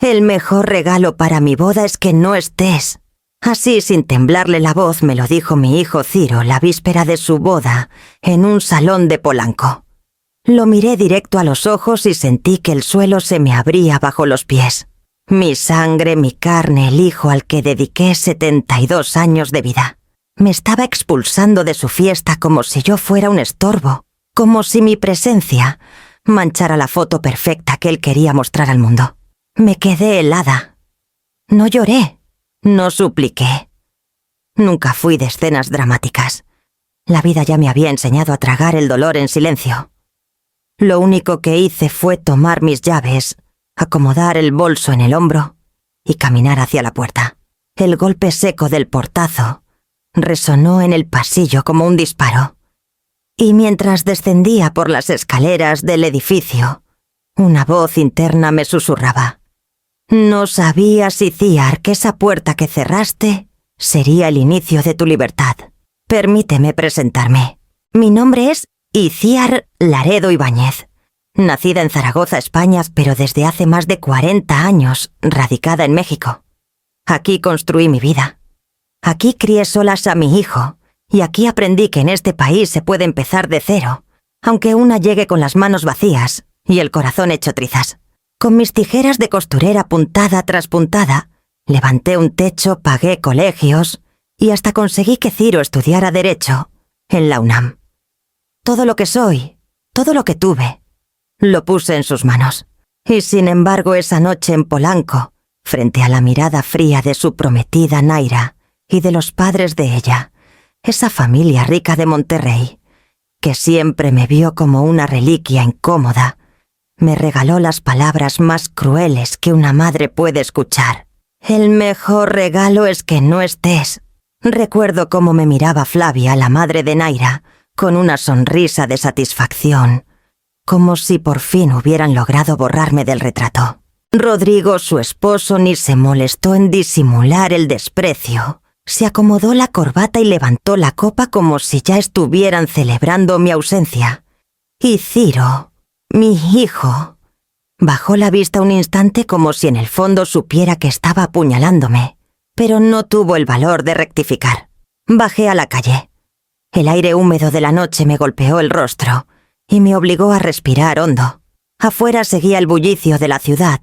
El mejor regalo para mi boda es que no estés. Así, sin temblarle la voz, me lo dijo mi hijo Ciro la víspera de su boda, en un salón de Polanco. Lo miré directo a los ojos y sentí que el suelo se me abría bajo los pies. Mi sangre, mi carne, el hijo al que dediqué 72 años de vida. Me estaba expulsando de su fiesta como si yo fuera un estorbo, como si mi presencia manchara la foto perfecta que él quería mostrar al mundo. Me quedé helada. No lloré, no supliqué. Nunca fui de escenas dramáticas. La vida ya me había enseñado a tragar el dolor en silencio. Lo único que hice fue tomar mis llaves, acomodar el bolso en el hombro y caminar hacia la puerta. El golpe seco del portazo resonó en el pasillo como un disparo. Y mientras descendía por las escaleras del edificio, una voz interna me susurraba: «No sabías, Itziar, que esa puerta que cerraste sería el inicio de tu libertad. Permíteme presentarme. Mi nombre es Itziar Laredo Ibáñez. Nacida en Zaragoza, España, pero desde hace más de 40 años radicada en México. Aquí construí mi vida. Aquí crié solas a mi hijo, y aquí aprendí que en este país se puede empezar de cero, aunque una llegue con las manos vacías y el corazón hecho trizas. Con mis tijeras de costurera puntada tras puntada, levanté un techo, pagué colegios y hasta conseguí que Ciro estudiara Derecho en la UNAM. Todo lo que soy, todo lo que tuve, lo puse en sus manos. Y sin embargo, esa noche en Polanco, frente a la mirada fría de su prometida Naira y de los padres de ella, esa familia rica de Monterrey, que siempre me vio como una reliquia incómoda, me regaló las palabras más crueles que una madre puede escuchar. El mejor regalo es que no estés. Recuerdo cómo me miraba Flavia, la madre de Naira, con una sonrisa de satisfacción, como si por fin hubieran logrado borrarme del retrato. Rodrigo, su esposo, ni se molestó en disimular el desprecio. Se acomodó la corbata y levantó la copa como si ya estuvieran celebrando mi ausencia. Y Ciro, mi hijo, bajó la vista un instante como si en el fondo supiera que estaba apuñalándome, pero no tuvo el valor de rectificar. Bajé a la calle. El aire húmedo de la noche me golpeó el rostro y me obligó a respirar hondo. Afuera seguía el bullicio de la ciudad,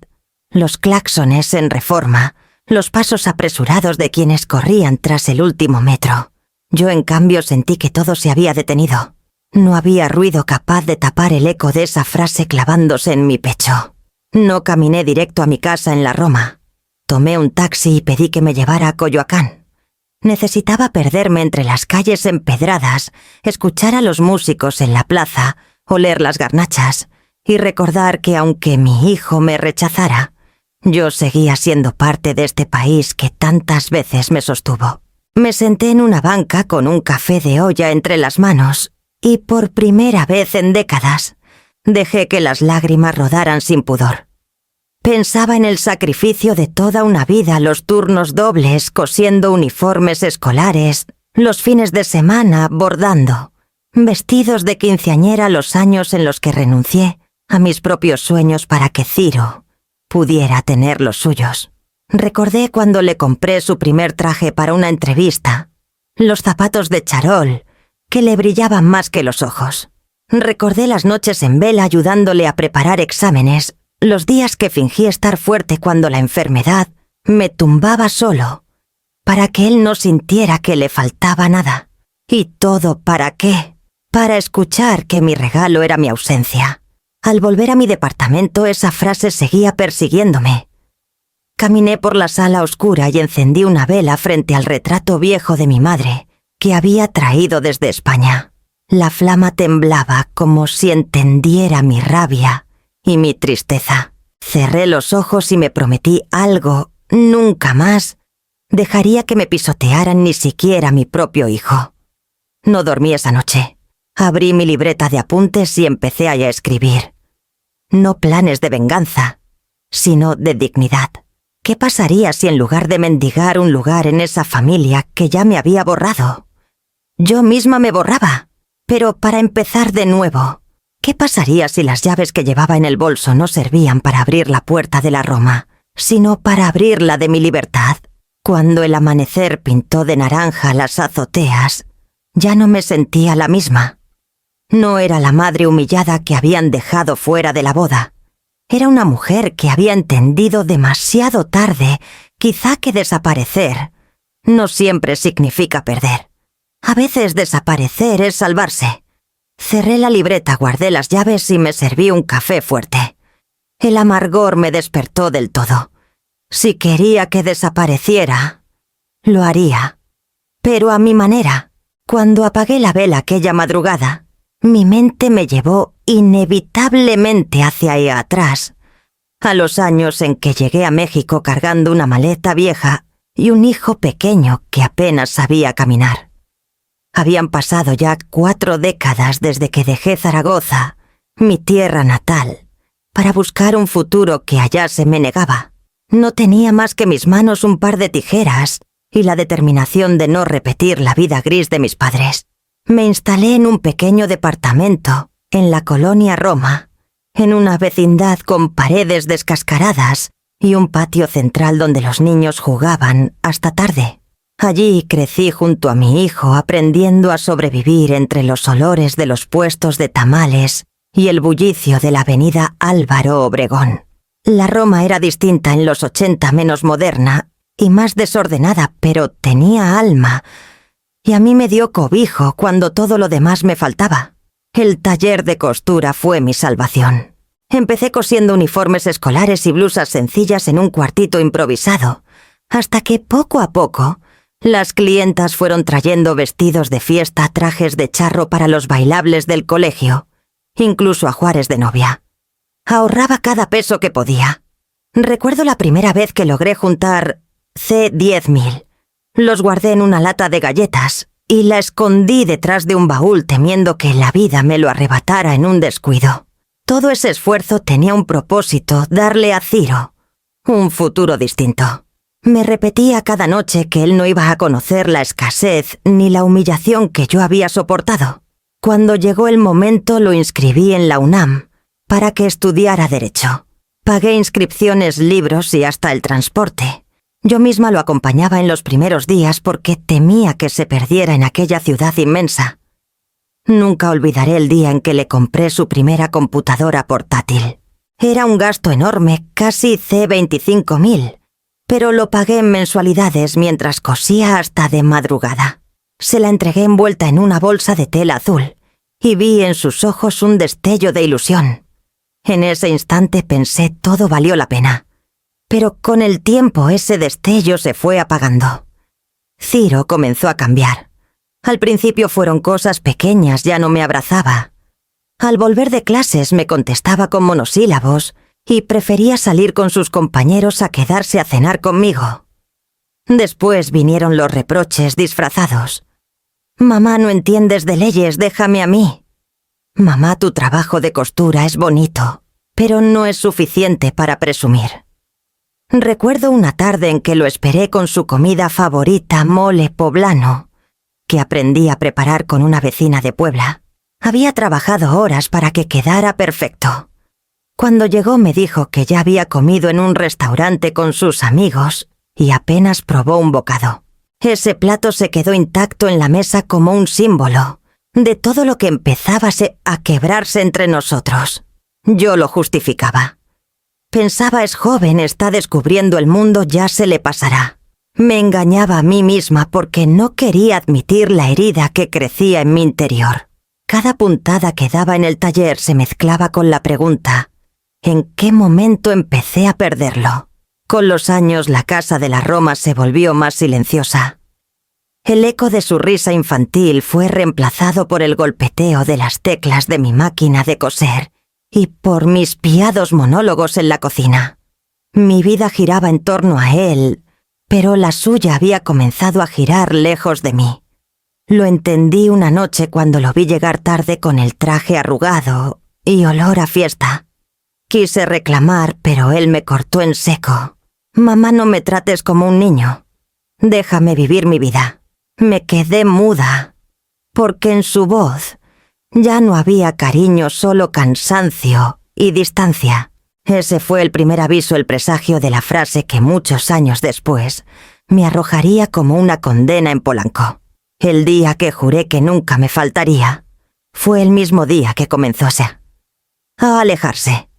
los claxones en Reforma, los pasos apresurados de quienes corrían tras el último metro. Yo, en cambio, sentí que todo se había detenido. No había ruido capaz de tapar el eco de esa frase clavándose en mi pecho. No caminé directo a mi casa en la Roma. Tomé un taxi y pedí que me llevara a Coyoacán. Necesitaba perderme entre las calles empedradas, escuchar a los músicos en la plaza, oler las garnachas y recordar que aunque mi hijo me rechazara, yo seguía siendo parte de este país que tantas veces me sostuvo. Me senté en una banca con un café de olla entre las manos y por primera vez en décadas dejé que las lágrimas rodaran sin pudor. Pensaba en el sacrificio de toda una vida, los turnos dobles, cosiendo uniformes escolares, los fines de semana bordando, vestidos de quinceañera, los años en los que renuncié a mis propios sueños para que Ciro pudiera tener los suyos. Recordé cuando le compré su primer traje para una entrevista, los zapatos de charol, que le brillaban más que los ojos. Recordé las noches en vela ayudándole a preparar exámenes, los días que fingí estar fuerte cuando la enfermedad me tumbaba solo, para que él no sintiera que le faltaba nada. ¿Y todo para qué? Para escuchar que mi regalo era mi ausencia. Al volver a mi departamento, esa frase seguía persiguiéndome. Caminé por la sala oscura y encendí una vela frente al retrato viejo de mi madre, que había traído desde España. La flama temblaba como si entendiera mi rabia y mi tristeza. Cerré los ojos y me prometí algo. Nunca más dejaría que me pisotearan ni siquiera mi propio hijo. No dormí esa noche. Abrí mi libreta de apuntes y empecé a escribir. No planes de venganza, sino de dignidad. ¿Qué pasaría si en lugar de mendigar un lugar en esa familia que ya me había borrado, yo misma me borraba, pero para empezar de nuevo? ¿Qué pasaría si las llaves que llevaba en el bolso no servían para abrir la puerta de la Roma sino para abrirla de mi libertad. Cuando el amanecer pintó de naranja las azoteas, ya no me sentía la misma. No era la madre humillada que habían dejado fuera de la boda. Era una mujer que había entendido demasiado tarde, quizá que desaparecer no siempre significa perder. A veces desaparecer es salvarse. Cerré la libreta, guardé las llaves y me serví un café fuerte. El amargor me despertó del todo. Si quería que desapareciera, lo haría. Pero a mi manera. Cuando apagué la vela aquella madrugada, mi mente me llevó inevitablemente hacia ahí atrás, a los años en que llegué a México cargando una maleta vieja y un hijo pequeño que apenas sabía caminar. Habían pasado ya 4 décadas desde que dejé Zaragoza, mi tierra natal, para buscar un futuro que allá se me negaba. No tenía más que mis manos un par de tijeras y la determinación de no repetir la vida gris de mis padres. Me instalé en un pequeño departamento en la colonia Roma, en una vecindad con paredes descascaradas y un patio central donde los niños jugaban hasta tarde. Allí crecí junto a mi hijo aprendiendo a sobrevivir entre los olores de los puestos de tamales y el bullicio de la avenida Álvaro Obregón. La Roma era distinta en los 80, menos moderna y más desordenada, pero tenía alma, y a mí me dio cobijo cuando todo lo demás me faltaba. El taller de costura fue mi salvación. Empecé cosiendo uniformes escolares y blusas sencillas en un cuartito improvisado, hasta que poco a poco las clientas fueron trayendo vestidos de fiesta, trajes de charro para los bailables del colegio, incluso ajuares de novia. Ahorraba cada peso que podía. Recuerdo la primera vez que logré juntar $10,000. Los guardé en una lata de galletas y la escondí detrás de un baúl temiendo que la vida me lo arrebatara en un descuido. Todo ese esfuerzo tenía un propósito: darle a Ciro un futuro distinto. Me repetía cada noche que él no iba a conocer la escasez ni la humillación que yo había soportado. Cuando llegó el momento, lo inscribí en la UNAM para que estudiara Derecho. Pagué inscripciones, libros y hasta el transporte. Yo misma lo acompañaba en los primeros días porque temía que se perdiera en aquella ciudad inmensa. Nunca olvidaré el día en que le compré su primera computadora portátil. Era un gasto enorme, casi $25,000, pero lo pagué en mensualidades mientras cosía hasta de madrugada. Se la entregué envuelta en una bolsa de tela azul y vi en sus ojos un destello de ilusión. En ese instante pensé todo valió la pena. Pero con el tiempo ese destello se fue apagando. Ciro comenzó a cambiar. Al principio fueron cosas pequeñas, ya no me abrazaba. Al volver de clases me contestaba con monosílabos y prefería salir con sus compañeros a quedarse a cenar conmigo. Después vinieron los reproches disfrazados. «Mamá, no entiendes de leyes, déjame a mí». «Mamá, tu trabajo de costura es bonito, pero no es suficiente para presumir». Recuerdo una tarde en que lo esperé con su comida favorita, mole poblano, que aprendí a preparar con una vecina de Puebla. Había trabajado horas para que quedara perfecto. Cuando llegó me dijo que ya había comido en un restaurante con sus amigos y apenas probó un bocado. Ese plato se quedó intacto en la mesa como un símbolo de todo lo que empezaba a quebrarse entre nosotros. Yo lo justificaba. Pensaba, es joven, está descubriendo el mundo, ya se le pasará. Me engañaba a mí misma porque no quería admitir la herida que crecía en mi interior. Cada puntada que daba en el taller se mezclaba con la pregunta: ¿en qué momento empecé a perderlo? Con los años la casa de la Roma se volvió más silenciosa. El eco de su risa infantil fue reemplazado por el golpeteo de las teclas de mi máquina de coser y por mis piados monólogos en la cocina. Mi vida giraba en torno a él, pero la suya había comenzado a girar lejos de mí. Lo entendí una noche cuando lo vi llegar tarde con el traje arrugado y olor a fiesta. Quise reclamar, pero él me cortó en seco. «Mamá, no me trates como un niño. Déjame vivir mi vida». Me quedé muda, porque en su voz ya no había cariño, solo cansancio y distancia. Ese fue el primer aviso, el presagio de la frase que muchos años después me arrojaría como una condena en Polanco. El día que juré que nunca me faltaría fue el mismo día que comenzó a alejarse.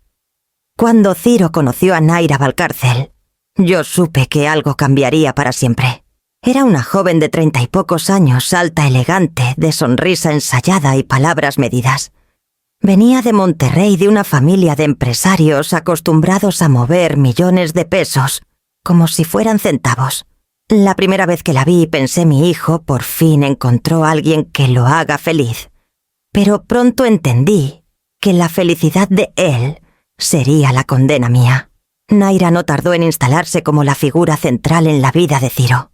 Cuando Ciro conoció a Naira Valcárcel, yo supe que algo cambiaría para siempre. Era una joven de 30 y pocos años, alta, elegante, de sonrisa ensayada y palabras medidas. Venía de Monterrey, de una familia de empresarios acostumbrados a mover millones de pesos como si fueran centavos. La primera vez que la vi pensé, mi hijo por fin encontró a alguien que lo haga feliz. Pero pronto entendí que la felicidad de él sería la condena mía. Naira no tardó en instalarse como la figura central en la vida de Ciro.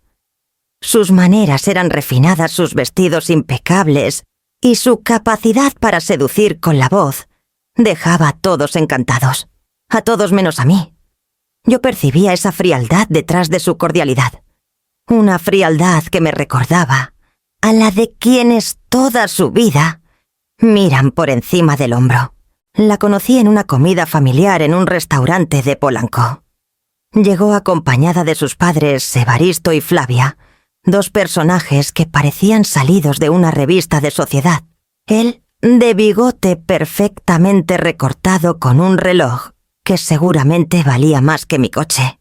Sus maneras eran refinadas, sus vestidos impecables, y su capacidad para seducir con la voz dejaba a todos encantados, a todos menos a mí. Yo percibía esa frialdad detrás de su cordialidad, una frialdad que me recordaba a la de quienes toda su vida miran por encima del hombro. La conocí en una comida familiar en un restaurante de Polanco. Llegó acompañada de sus padres Evaristo y Flavia, dos personajes que parecían salidos de una revista de sociedad. Él, de bigote perfectamente recortado con un reloj que seguramente valía más que mi coche.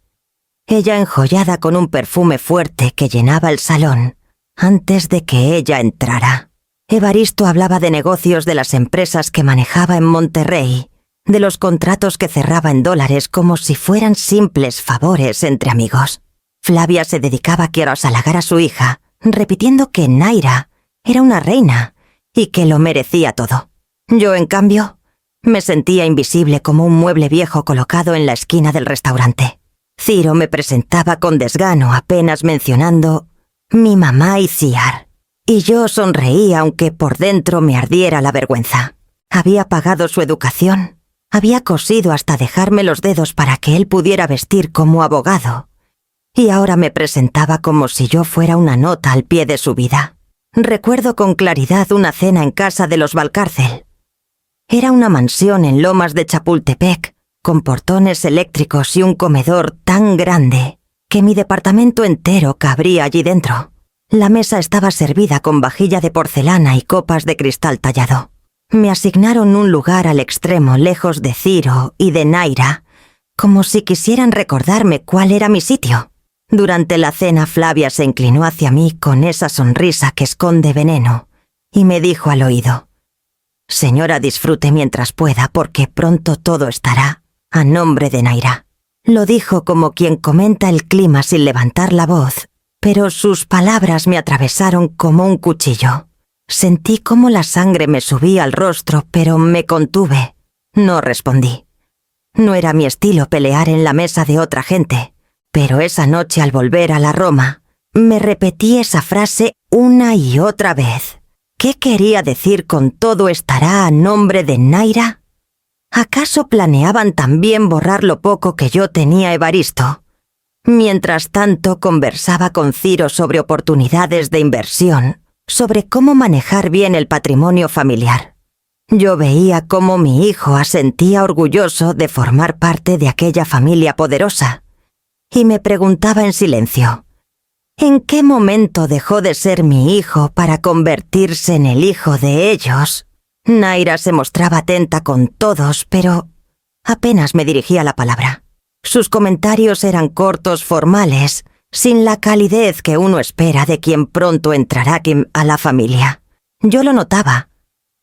Ella enjollada con un perfume fuerte que llenaba el salón antes de que ella entrara. Evaristo hablaba de negocios, de las empresas que manejaba en Monterrey, de los contratos que cerraba en dólares como si fueran simples favores entre amigos. Flavia se dedicaba a halagar a su hija, repitiendo que Naira era una reina y que lo merecía todo. Yo, en cambio, me sentía invisible como un mueble viejo colocado en la esquina del restaurante. Ciro me presentaba con desgano, apenas mencionando mi mamá y Ciar, y yo sonreía aunque por dentro me ardiera la vergüenza. Había pagado su educación, había cosido hasta dejarme los dedos para que él pudiera vestir como abogado, y ahora me presentaba como si yo fuera una nota al pie de su vida. Recuerdo con claridad una cena en casa de los Valcárcel. Era una mansión en Lomas de Chapultepec, con portones eléctricos y un comedor tan grande que mi departamento entero cabría allí dentro. La mesa estaba servida con vajilla de porcelana y copas de cristal tallado. Me asignaron un lugar al extremo, lejos de Ciro y de Naira, como si quisieran recordarme cuál era mi sitio. Durante la cena, Flavia se inclinó hacia mí con esa sonrisa que esconde veneno y me dijo al oído: «Señora, disfrute mientras pueda, porque pronto todo estará a nombre de Naira». Lo dijo como quien comenta el clima sin levantar la voz, pero sus palabras me atravesaron como un cuchillo. Sentí cómo la sangre me subía al rostro, pero me contuve. No respondí. No era mi estilo pelear en la mesa de otra gente, pero esa noche al volver a la Roma, me repetí esa frase una y otra vez. ¿Qué quería decir con todo estará a nombre de Naira? ¿Acaso planeaban también borrar lo poco que yo tenía Evaristo? Mientras tanto conversaba con Ciro sobre oportunidades de inversión, sobre cómo manejar bien el patrimonio familiar. Yo veía cómo mi hijo asentía orgulloso de formar parte de aquella familia poderosa, y me preguntaba en silencio: ¿en qué momento dejó de ser mi hijo para convertirse en el hijo de ellos? Naira se mostraba atenta con todos, pero apenas me dirigía la palabra. Sus comentarios eran cortos, formales, sin la calidez que uno espera de quien pronto entrará a la familia. Yo lo notaba,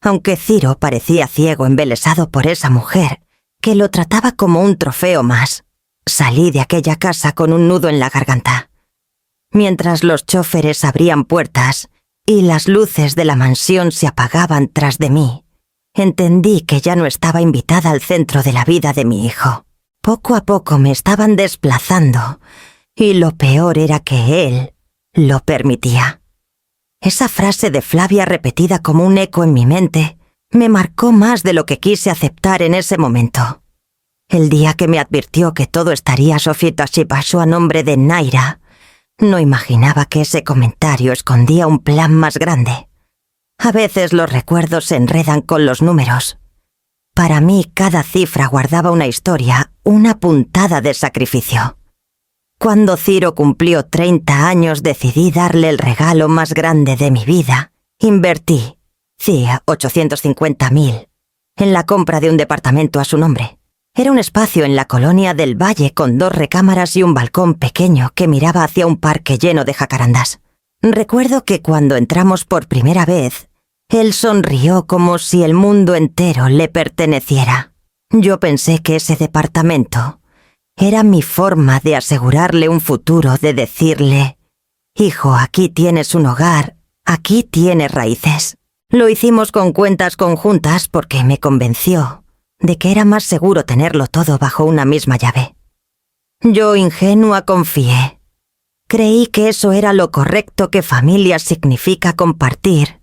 aunque Ciro parecía ciego, embelesado por esa mujer, que lo trataba como un trofeo más. Salí de aquella casa con un nudo en la garganta. Mientras los chóferes abrían puertas y las luces de la mansión se apagaban tras de mí, entendí que ya no estaba invitada al centro de la vida de mi hijo. Poco a poco me estaban desplazando, y lo peor era que él lo permitía. Esa frase de Flavia repetida como un eco en mi mente me marcó más de lo que quise aceptar en ese momento. El día que me advirtió que todo estaría pasó a nombre de Naira, no imaginaba que ese comentario escondía un plan más grande. A veces los recuerdos se enredan con los números. Para mí cada cifra guardaba una historia, una puntada de sacrificio. Cuando Ciro cumplió 30 años decidí darle el regalo más grande de mi vida. Invertí, 850.000, en la compra de un departamento a su nombre. Era un espacio en la colonia del Valle con 2 recámaras y un balcón pequeño que miraba hacia un parque lleno de jacarandas. Recuerdo que cuando entramos por primera vez, él sonrió como si el mundo entero le perteneciera. Yo pensé que ese departamento era mi forma de asegurarle un futuro, de decirle: «Hijo, aquí tienes un hogar, aquí tienes raíces». Lo hicimos con cuentas conjuntas porque me convenció de que era más seguro tenerlo todo bajo una misma llave. Yo, ingenua, confié. Creí que eso era lo correcto, que familia significa compartir,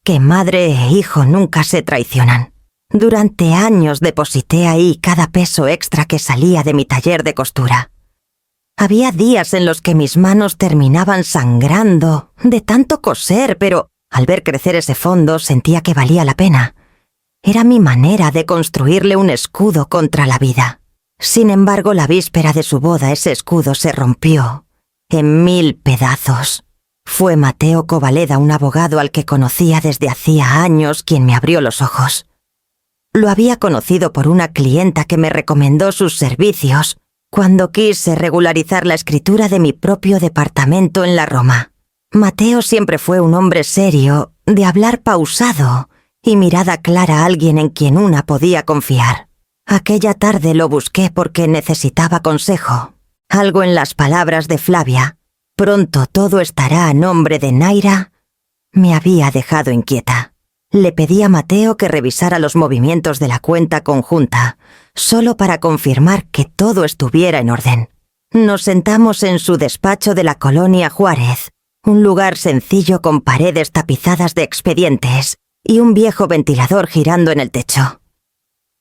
que madre e hijo nunca se traicionan. Durante años deposité ahí cada peso extra que salía de mi taller de costura. Había días en los que mis manos terminaban sangrando de tanto coser, pero al ver crecer ese fondo sentía que valía la pena. Era mi manera de construirle un escudo contra la vida. Sin embargo, la víspera de su boda ese escudo se rompió en 1000 pedazos. Fue Mateo Covaleda, un abogado al que conocía desde hacía años, quien me abrió los ojos. Lo había conocido por una clienta que me recomendó sus servicios cuando quise regularizar la escritura de mi propio departamento en la Roma. Mateo siempre fue un hombre serio, de hablar pausado y mirada clara, alguien en quien una podía confiar. Aquella tarde lo busqué porque necesitaba consejo. Algo en las palabras de Flavia, «Pronto todo estará a nombre de Naira», me había dejado inquieta. Le pedí a Mateo que revisara los movimientos de la cuenta conjunta, solo para confirmar que todo estuviera en orden. Nos sentamos en su despacho de la colonia Juárez, un lugar sencillo con paredes tapizadas de expedientes y un viejo ventilador girando en el techo.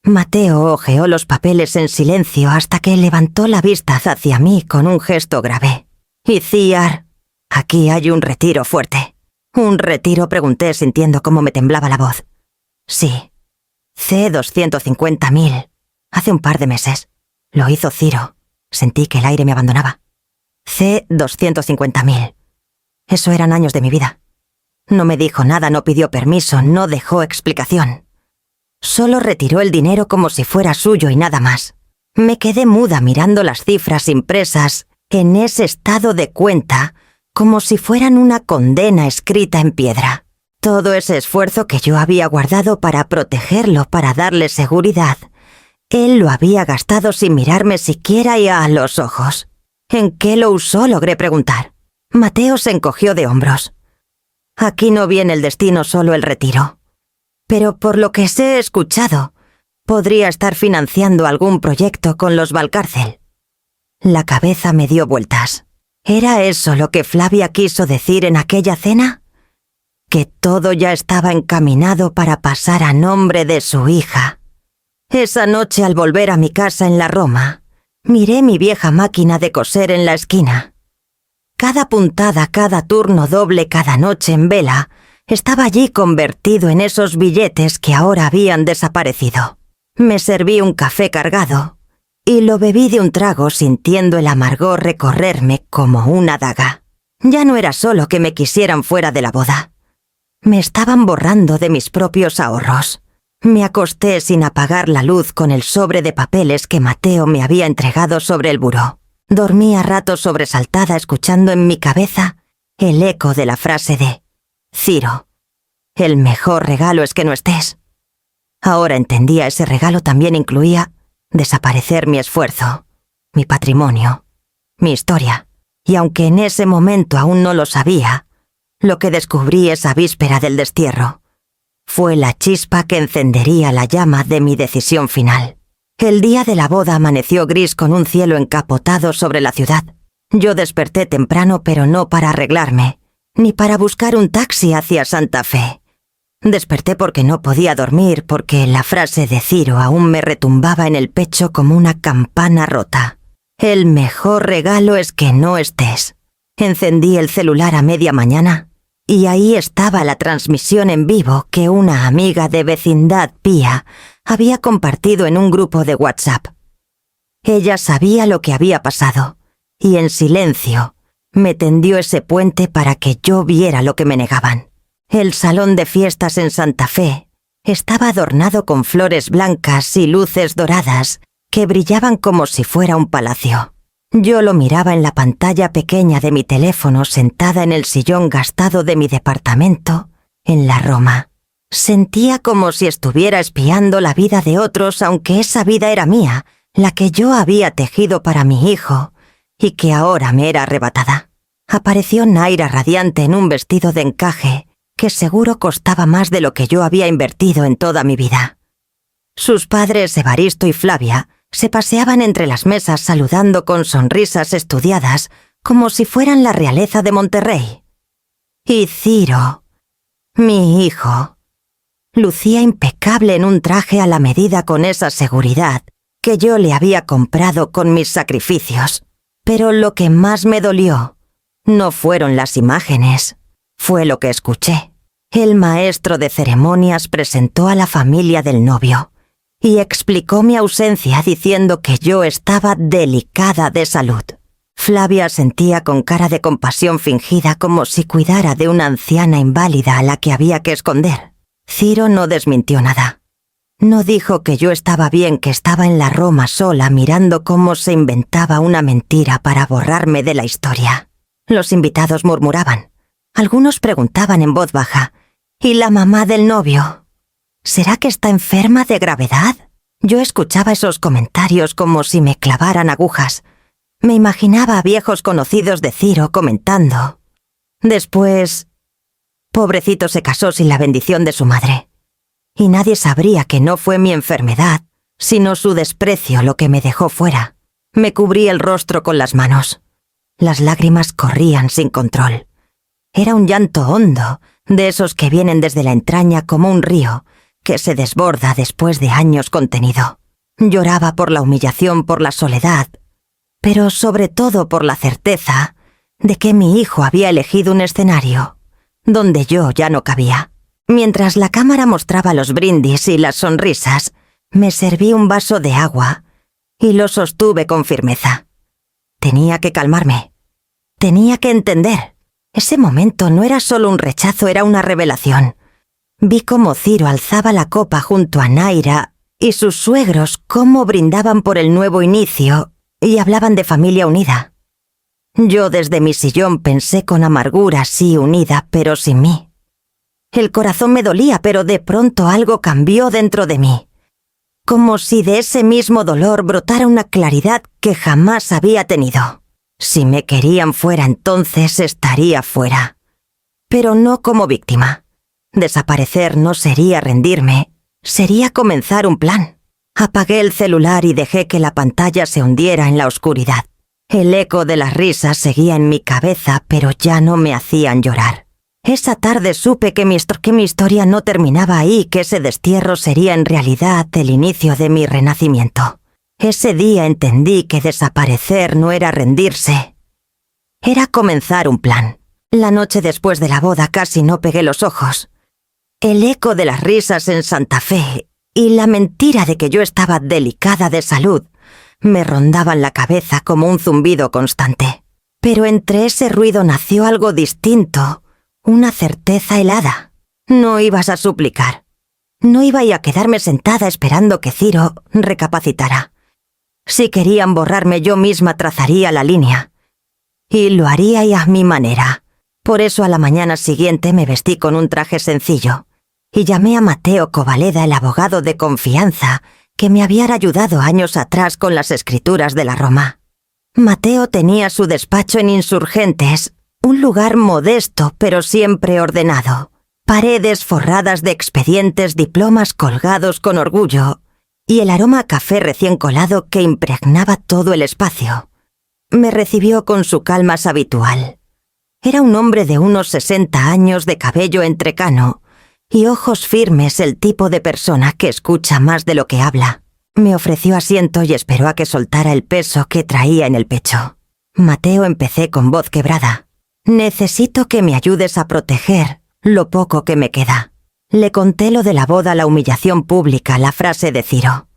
Mateo hojeó los papeles en silencio hasta que levantó la vista hacia mí con un gesto grave. «Itziar, aquí hay un retiro fuerte». «¿Un retiro?», pregunté sintiendo cómo me temblaba la voz. «Sí, C250.000, hace un par de meses. Lo hizo Ciro. Sentí que el aire me abandonaba. C250.000. Eso eran años de mi vida. No me dijo nada, no pidió permiso, no dejó explicación. Solo retiró el dinero como si fuera suyo y nada más. Me quedé muda mirando las cifras impresas en ese estado de cuenta como si fueran una condena escrita en piedra. Todo ese esfuerzo que yo había guardado para protegerlo, para darle seguridad, él lo había gastado sin mirarme siquiera y a los ojos. ¿En qué lo usó?, logré preguntar. Mateo se encogió de hombros. «Aquí no viene el destino, solo el retiro. Pero por lo que se he escuchado, podría estar financiando algún proyecto con los Valcárcel». La cabeza me dio vueltas. ¿Era eso lo que Flavia quiso decir en aquella cena? ¿Que todo ya estaba encaminado para pasar a nombre de su hija? Esa noche, al volver a mi casa en la Roma, miré mi vieja máquina de coser en la esquina. Cada puntada, cada turno doble, cada noche en vela, estaba allí convertido en esos billetes que ahora habían desaparecido. Me serví un café cargado y lo bebí de un trago, sintiendo el amargor recorrerme como una daga. Ya no era solo que me quisieran fuera de la boda. Me estaban borrando de mis propios ahorros. Me acosté sin apagar la luz con el sobre de papeles que Mateo me había entregado sobre el buró. Dormí a ratos sobresaltada, escuchando en mi cabeza el eco de la frase de Ciro: «El mejor regalo es que no estés». Ahora entendía, ese regalo también incluía desaparecer mi esfuerzo, mi patrimonio, mi historia. Y aunque en ese momento aún no lo sabía, lo que descubrí esa víspera del destierro fue la chispa que encendería la llama de mi decisión final. El día de la boda amaneció gris con un cielo encapotado sobre la ciudad. Yo desperté temprano, pero no para arreglarme, ni para buscar un taxi hacia Santa Fe. Desperté porque no podía dormir, porque la frase de Ciro aún me retumbaba en el pecho como una campana rota. «El mejor regalo es que no estés». Encendí el celular a media mañana y ahí estaba la transmisión en vivo que una amiga de vecindad pía había compartido en un grupo de WhatsApp. Ella sabía lo que había pasado, y en silencio me tendió ese puente para que yo viera lo que me negaban. El salón de fiestas en Santa Fe estaba adornado con flores blancas y luces doradas que brillaban como si fuera un palacio. Yo lo miraba en la pantalla pequeña de mi teléfono sentada en el sillón gastado de mi departamento en la Roma. Sentía como si estuviera espiando la vida de otros, aunque esa vida era mía, la que yo había tejido para mi hijo y que ahora me era arrebatada. Apareció Naira radiante en un vestido de encaje que seguro costaba más de lo que yo había invertido en toda mi vida. Sus padres, Evaristo y Flavia, se paseaban entre las mesas saludando con sonrisas estudiadas como si fueran la realeza de Monterrey. Y Ciro, mi hijo, lucía impecable en un traje a la medida con esa seguridad que yo le había comprado con mis sacrificios. Pero lo que más me dolió no fueron las imágenes, fue lo que escuché. El maestro de ceremonias presentó a la familia del novio y explicó mi ausencia diciendo que yo estaba delicada de salud. Flavia sentía con cara de compasión fingida como si cuidara de una anciana inválida a la que había que esconder. Ciro no desmintió nada. No dijo que yo estaba bien, que estaba en la Roma sola mirando cómo se inventaba una mentira para borrarme de la historia. Los invitados murmuraban. Algunos preguntaban en voz baja: ¿y la mamá del novio? ¿Será que está enferma de gravedad? Yo escuchaba esos comentarios como si me clavaran agujas. Me imaginaba a viejos conocidos de Ciro comentando. Después, pobrecito se casó sin la bendición de su madre. Y nadie sabría que no fue mi enfermedad, sino su desprecio lo que me dejó fuera. Me cubrí el rostro con las manos. Las lágrimas corrían sin control. Era un llanto hondo, de esos que vienen desde la entraña como un río, que se desborda después de años contenido. Lloraba por la humillación, por la soledad, pero sobre todo por la certeza de que mi hijo había elegido un escenario donde yo ya no cabía. Mientras la cámara mostraba los brindis y las sonrisas, me serví un vaso de agua y lo sostuve con firmeza. Tenía que calmarme. Tenía que entender. Ese momento no era solo un rechazo, era una revelación. Vi cómo Ciro alzaba la copa junto a Naira y sus suegros cómo brindaban por el nuevo inicio y hablaban de familia unida. Yo desde mi sillón pensé con amargura, sí, unida, pero sin mí. El corazón me dolía, pero de pronto algo cambió dentro de mí. Como si de ese mismo dolor brotara una claridad que jamás había tenido. Si me querían fuera, entonces estaría fuera. Pero no como víctima. Desaparecer no sería rendirme, sería comenzar un plan. Apagué el celular y dejé que la pantalla se hundiera en la oscuridad. El eco de las risas seguía en mi cabeza, pero ya no me hacían llorar. Esa tarde supe que mi historia no terminaba ahí, que ese destierro sería en realidad el inicio de mi renacimiento. Ese día entendí que desaparecer no era rendirse, era comenzar un plan. La noche después de la boda casi no pegué los ojos. El eco de las risas en Santa Fe y la mentira de que yo estaba delicada de salud me rondaban la cabeza como un zumbido constante. Pero entre ese ruido nació algo distinto. Una certeza helada. No ibas a suplicar. No iba a quedarme sentada esperando que Ciro recapacitara. Si querían borrarme, yo misma trazaría la línea. Y lo haría y a mi manera. Por eso a la mañana siguiente me vestí con un traje sencillo y llamé a Mateo Covaleda, el abogado de confianza que me había ayudado años atrás con las escrituras de la Roma. Mateo tenía su despacho en Insurgentes, un lugar modesto pero siempre ordenado, paredes forradas de expedientes, diplomas colgados con orgullo y el aroma a café recién colado que impregnaba todo el espacio. Me recibió con su calma habitual. Era un hombre de unos 60 años, de cabello entrecano y ojos firmes, el tipo de persona que escucha más de lo que habla. Me ofreció asiento y esperó a que soltara el peso que traía en el pecho. Mateo, empecé con voz quebrada. Necesito que me ayudes a proteger lo poco que me queda. Le conté lo de la boda, la humillación pública, la frase de Ciro.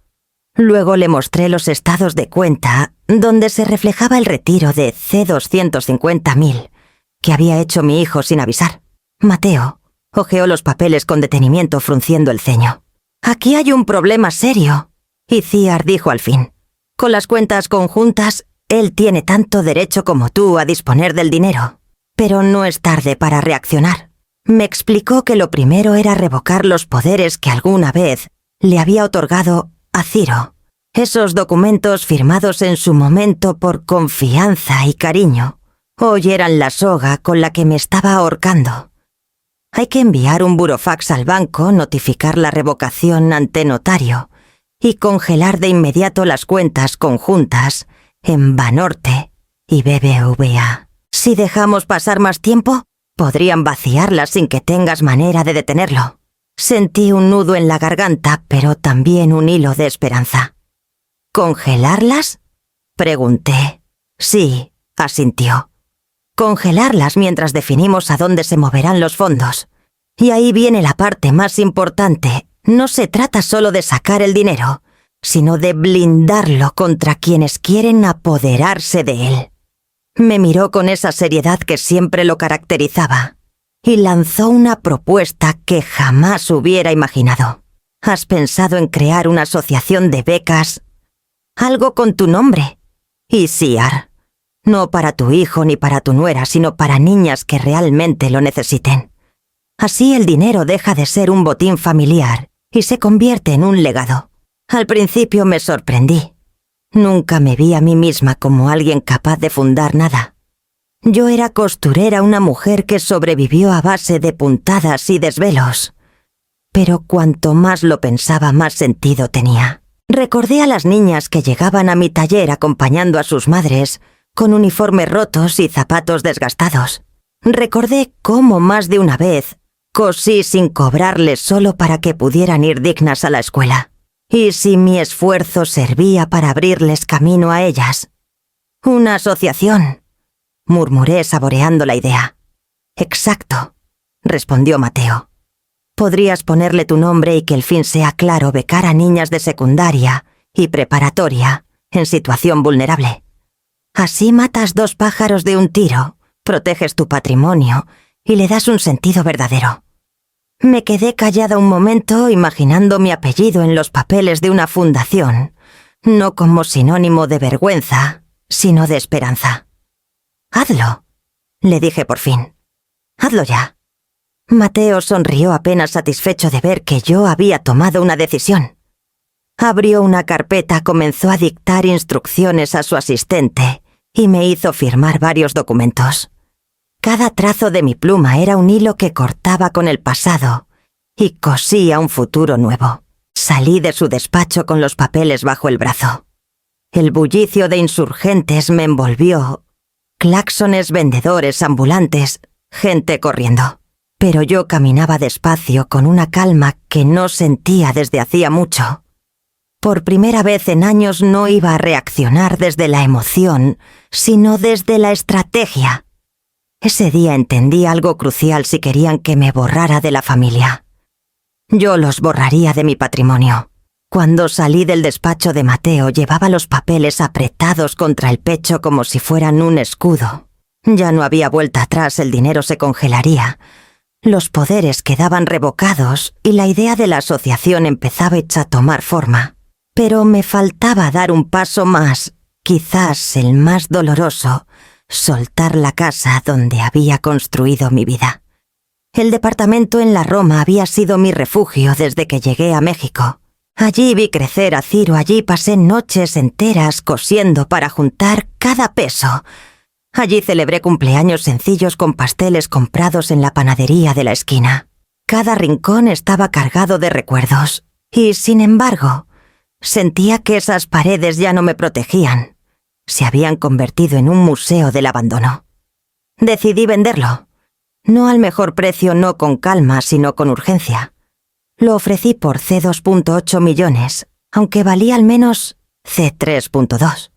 Luego le mostré los estados de cuenta donde se reflejaba el retiro de C250.000 que había hecho mi hijo sin avisar. Mateo hojeó los papeles con detenimiento, frunciendo el ceño. «Aquí hay un problema serio», Itziar dijo al fin. «Con las cuentas conjuntas, él tiene tanto derecho como tú a disponer del dinero. Pero no es tarde para reaccionar». Me explicó que lo primero era revocar los poderes que alguna vez le había otorgado a Ciro. Esos documentos firmados en su momento por confianza y cariño, hoy eran la soga con la que me estaba ahorcando. Hay que enviar un burofax al banco, notificar la revocación ante notario y congelar de inmediato las cuentas conjuntas en Banorte y BBVA. Si dejamos pasar más tiempo, podrían vaciarlas sin que tengas manera de detenerlo. Sentí un nudo en la garganta, pero también un hilo de esperanza. ¿Congelarlas?, pregunté. Sí, asintió. Congelarlas mientras definimos a dónde se moverán los fondos. Y ahí viene la parte más importante. No se trata solo de sacar el dinero, sino de blindarlo contra quienes quieren apoderarse de él. Me miró con esa seriedad que siempre lo caracterizaba y lanzó una propuesta que jamás hubiera imaginado. ¿Has pensado en crear una asociación de becas? Algo con tu nombre. Itziar. No para tu hijo ni para tu nuera, sino para niñas que realmente lo necesiten. Así el dinero deja de ser un botín familiar y se convierte en un legado. Al principio me sorprendí. Nunca me vi a mí misma como alguien capaz de fundar nada. Yo era costurera, una mujer que sobrevivió a base de puntadas y desvelos. Pero cuanto más lo pensaba, más sentido tenía. Recordé a las niñas que llegaban a mi taller acompañando a sus madres, con uniformes rotos y zapatos desgastados. Recordé cómo más de una vez cosí sin cobrarles solo para que pudieran ir dignas a la escuela. ¿Y si mi esfuerzo servía para abrirles camino a ellas? «Una asociación», murmuré saboreando la idea. «Exacto», respondió Mateo. «Podrías ponerle tu nombre y que el fin sea claro, becar a niñas de secundaria y preparatoria en situación vulnerable. Así matas 2 pájaros de un tiro, proteges tu patrimonio y le das un sentido verdadero». Me quedé callada un momento imaginando mi apellido en los papeles de una fundación, no como sinónimo de vergüenza, sino de esperanza. «Hazlo», le dije por fin. «Hazlo ya». Mateo sonrió apenas satisfecho de ver que yo había tomado una decisión. Abrió una carpeta, comenzó a dictar instrucciones a su asistente y me hizo firmar varios documentos. Cada trazo de mi pluma era un hilo que cortaba con el pasado y cosía un futuro nuevo. Salí de su despacho con los papeles bajo el brazo. El bullicio de insurgentes me envolvió. Claxones, vendedores ambulantes, gente corriendo. Pero yo caminaba despacio con una calma que no sentía desde hacía mucho. Por primera vez en años no iba a reaccionar desde la emoción, sino desde la estrategia. Ese día entendí algo crucial si querían que me borrara de la familia. Yo los borraría de mi patrimonio. Cuando salí del despacho de Mateo llevaba los papeles apretados contra el pecho como si fueran un escudo. Ya no había vuelta atrás, el dinero se congelaría. Los poderes quedaban revocados y la idea de la asociación empezaba a tomar forma. Pero me faltaba dar un paso más, quizás el más doloroso, soltar la casa donde había construido mi vida. El departamento en la Roma había sido mi refugio desde que llegué a México. Allí vi crecer a Ciro, allí pasé noches enteras cosiendo para juntar cada peso. Allí celebré cumpleaños sencillos con pasteles comprados en la panadería de la esquina. Cada rincón estaba cargado de recuerdos. Y, sin embargo, sentía que esas paredes ya no me protegían. Se habían convertido en un museo del abandono. Decidí venderlo. No al mejor precio, no con calma, sino con urgencia. Lo ofrecí por C2.8 millones, aunque valía al menos C3.2.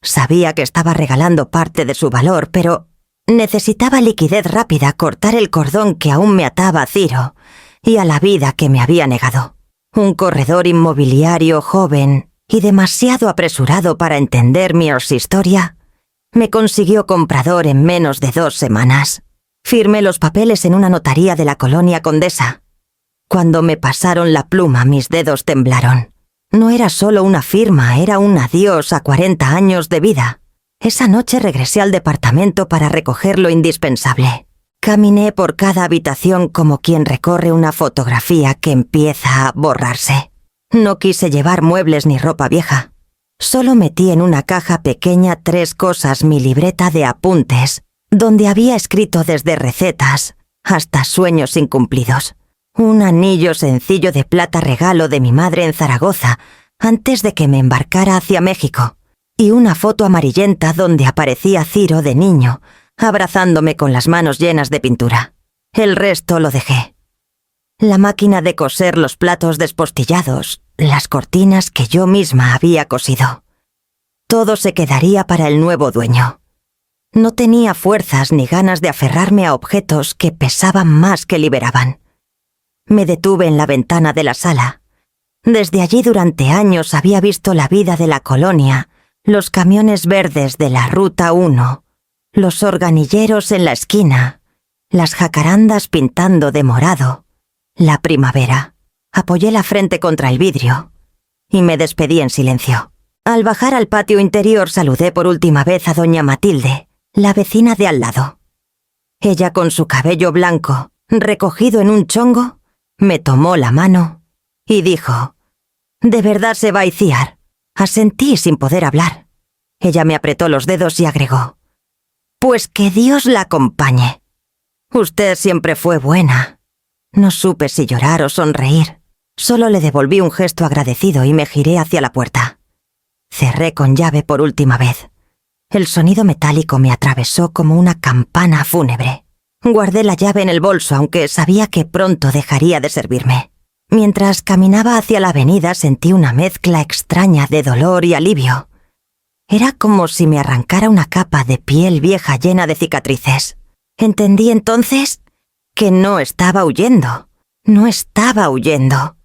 Sabía que estaba regalando parte de su valor, pero necesitaba liquidez rápida, cortar el cordón que aún me ataba a Ciro. y a la vida que me había negado. Un corredor inmobiliario joven y demasiado apresurado para entender mi historia, me consiguió comprador en menos de 2 semanas. Firmé los papeles en una notaría de la colonia Condesa. Cuando me pasaron la pluma, mis dedos temblaron. No era solo una firma, era un adiós a 40 años de vida. Esa noche regresé al departamento para recoger lo indispensable. Caminé por cada habitación como quien recorre una fotografía que empieza a borrarse. No quise llevar muebles ni ropa vieja. Solo metí en una caja pequeña 3 cosas: mi libreta de apuntes, donde había escrito desde recetas hasta sueños incumplidos. Un anillo sencillo de plata, regalo de mi madre en Zaragoza, antes de que me embarcara hacia México, y una foto amarillenta donde aparecía Ciro de niño, abrazándome con las manos llenas de pintura. El resto lo dejé. La máquina de coser los platos despostillados, las cortinas que yo misma había cosido. Todo se quedaría para el nuevo dueño. No tenía fuerzas ni ganas de aferrarme a objetos que pesaban más que liberaban. Me detuve en la ventana de la sala. Desde allí durante años había visto la vida de la colonia, los camiones verdes de la Ruta 1, los organilleros en la esquina, las jacarandas pintando de morado, la primavera. Apoyé la frente contra el vidrio y me despedí en silencio. Al bajar al patio interior saludé por última vez a doña Matilde, la vecina de al lado. Ella, con su cabello blanco, recogido en un chongo, me tomó la mano y dijo: «¿De verdad se va a Iciar?». Asentí sin poder hablar. Ella me apretó los dedos y agregó: «Pues que Dios la acompañe. Usted siempre fue buena». No supe si llorar o sonreír. Solo le devolví un gesto agradecido y me giré hacia la puerta. Cerré con llave por última vez. El sonido metálico me atravesó como una campana fúnebre. Guardé la llave en el bolso, aunque sabía que pronto dejaría de servirme. Mientras caminaba hacia la avenida sentí una mezcla extraña de dolor y alivio. Era como si me arrancara una capa de piel vieja llena de cicatrices. Entendí entonces que no estaba huyendo. No estaba huyendo.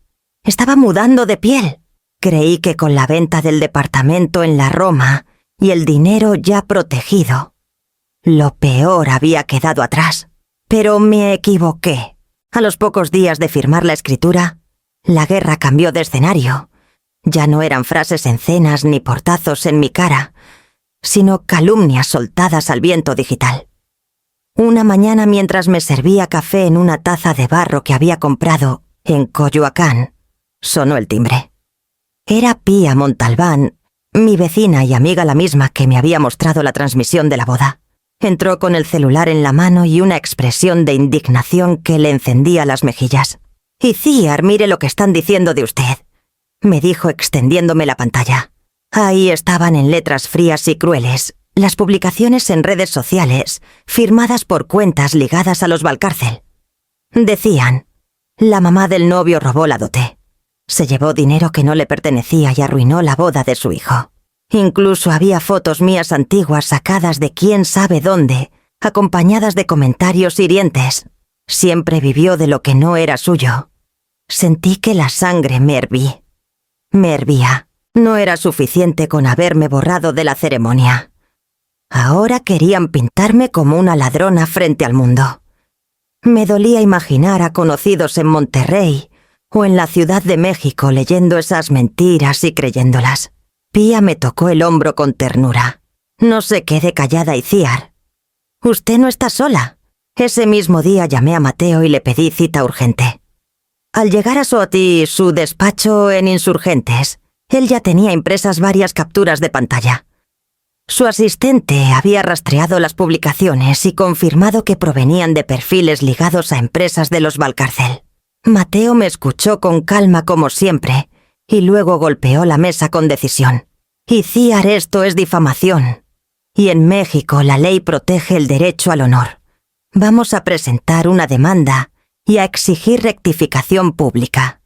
Estaba mudando de piel. Creí que con la venta del departamento en la Roma y el dinero ya protegido, lo peor había quedado atrás. Pero me equivoqué. A los pocos días de firmar la escritura, la guerra cambió de escenario. Ya no eran frases en cenas ni portazos en mi cara, sino calumnias soltadas al viento digital. Una mañana, mientras me servía café en una taza de barro que había comprado en Coyoacán, sonó el timbre. Era Pía Montalbán, mi vecina y amiga, la misma que me había mostrado la transmisión de la boda. Entró con el celular en la mano y una expresión de indignación que le encendía las mejillas. «Iciar, mire lo que están diciendo de usted», me dijo extendiéndome la pantalla. Ahí estaban en letras frías y crueles las publicaciones en redes sociales, firmadas por cuentas ligadas a los Valcárcel. Decían: «La mamá del novio robó la dote. Se llevó dinero que no le pertenecía y arruinó la boda de su hijo». Incluso había fotos mías antiguas sacadas de quién sabe dónde, acompañadas de comentarios hirientes. Siempre vivió de lo que no era suyo. Sentí que la sangre me herví. Me hervía. No era suficiente con haberme borrado de la ceremonia. Ahora querían pintarme como una ladrona frente al mundo. Me dolía imaginar a conocidos en Monterrey o en la Ciudad de México leyendo esas mentiras y creyéndolas. Pía me tocó el hombro con ternura. «No se quede callada, Iciar. Usted no está sola». Ese mismo día llamé a Mateo y le pedí cita urgente. Al llegar a su despacho en Insurgentes, él ya tenía impresas varias capturas de pantalla. Su asistente había rastreado las publicaciones y confirmado que provenían de perfiles ligados a empresas de los Valcárcel. Mateo me escuchó con calma como siempre y luego golpeó la mesa con decisión. «Iciar, esto es difamación. Y en México la ley protege el derecho al honor. Vamos a presentar una demanda y a exigir rectificación pública».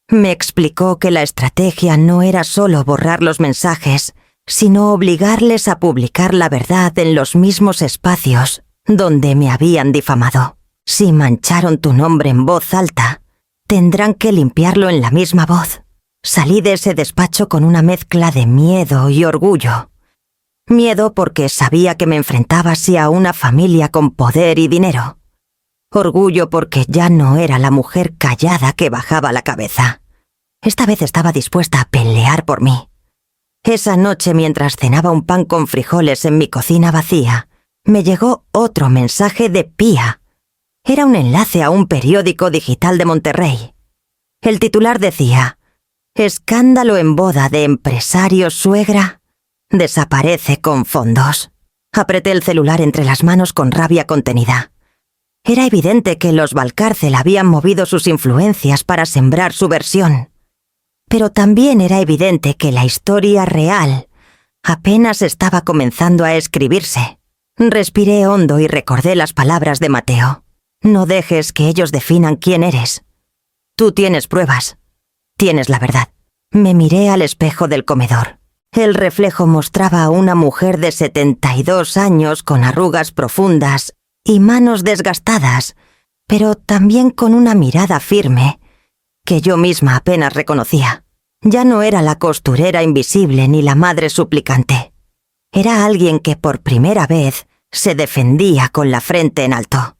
Me explicó que la estrategia no era solo borrar los mensajes, sino obligarles a publicar la verdad en los mismos espacios donde me habían difamado. «Si mancharon tu nombre en voz alta, Tendrán que limpiarlo en la misma voz. Salí de ese despacho con una mezcla de miedo y orgullo. Miedo porque sabía que me enfrentaba así a una familia con poder y dinero. Orgullo porque ya no era la mujer callada que bajaba la cabeza. Esta vez estaba dispuesta a pelear por mí. Esa noche, mientras cenaba un pan con frijoles en mi cocina vacía, me llegó otro mensaje de Pía. Era un enlace a un periódico digital de Monterrey. El titular decía: «Escándalo en boda de empresario suegra desaparece con fondos». Apreté el celular entre las manos con rabia contenida. Era evidente que los Valcárcel habían movido sus influencias para sembrar su versión. Pero también era evidente que la historia real apenas estaba comenzando a escribirse. Respiré hondo y recordé las palabras de Mateo. No dejes que ellos definan quién eres. Tú tienes pruebas. Tienes la verdad. Me miré al espejo del comedor. El reflejo mostraba a una mujer de 72 años con arrugas profundas y manos desgastadas, pero también con una mirada firme que yo misma apenas reconocía. Ya no era la costurera invisible ni la madre suplicante. Era alguien que por primera vez se defendía con la frente en alto.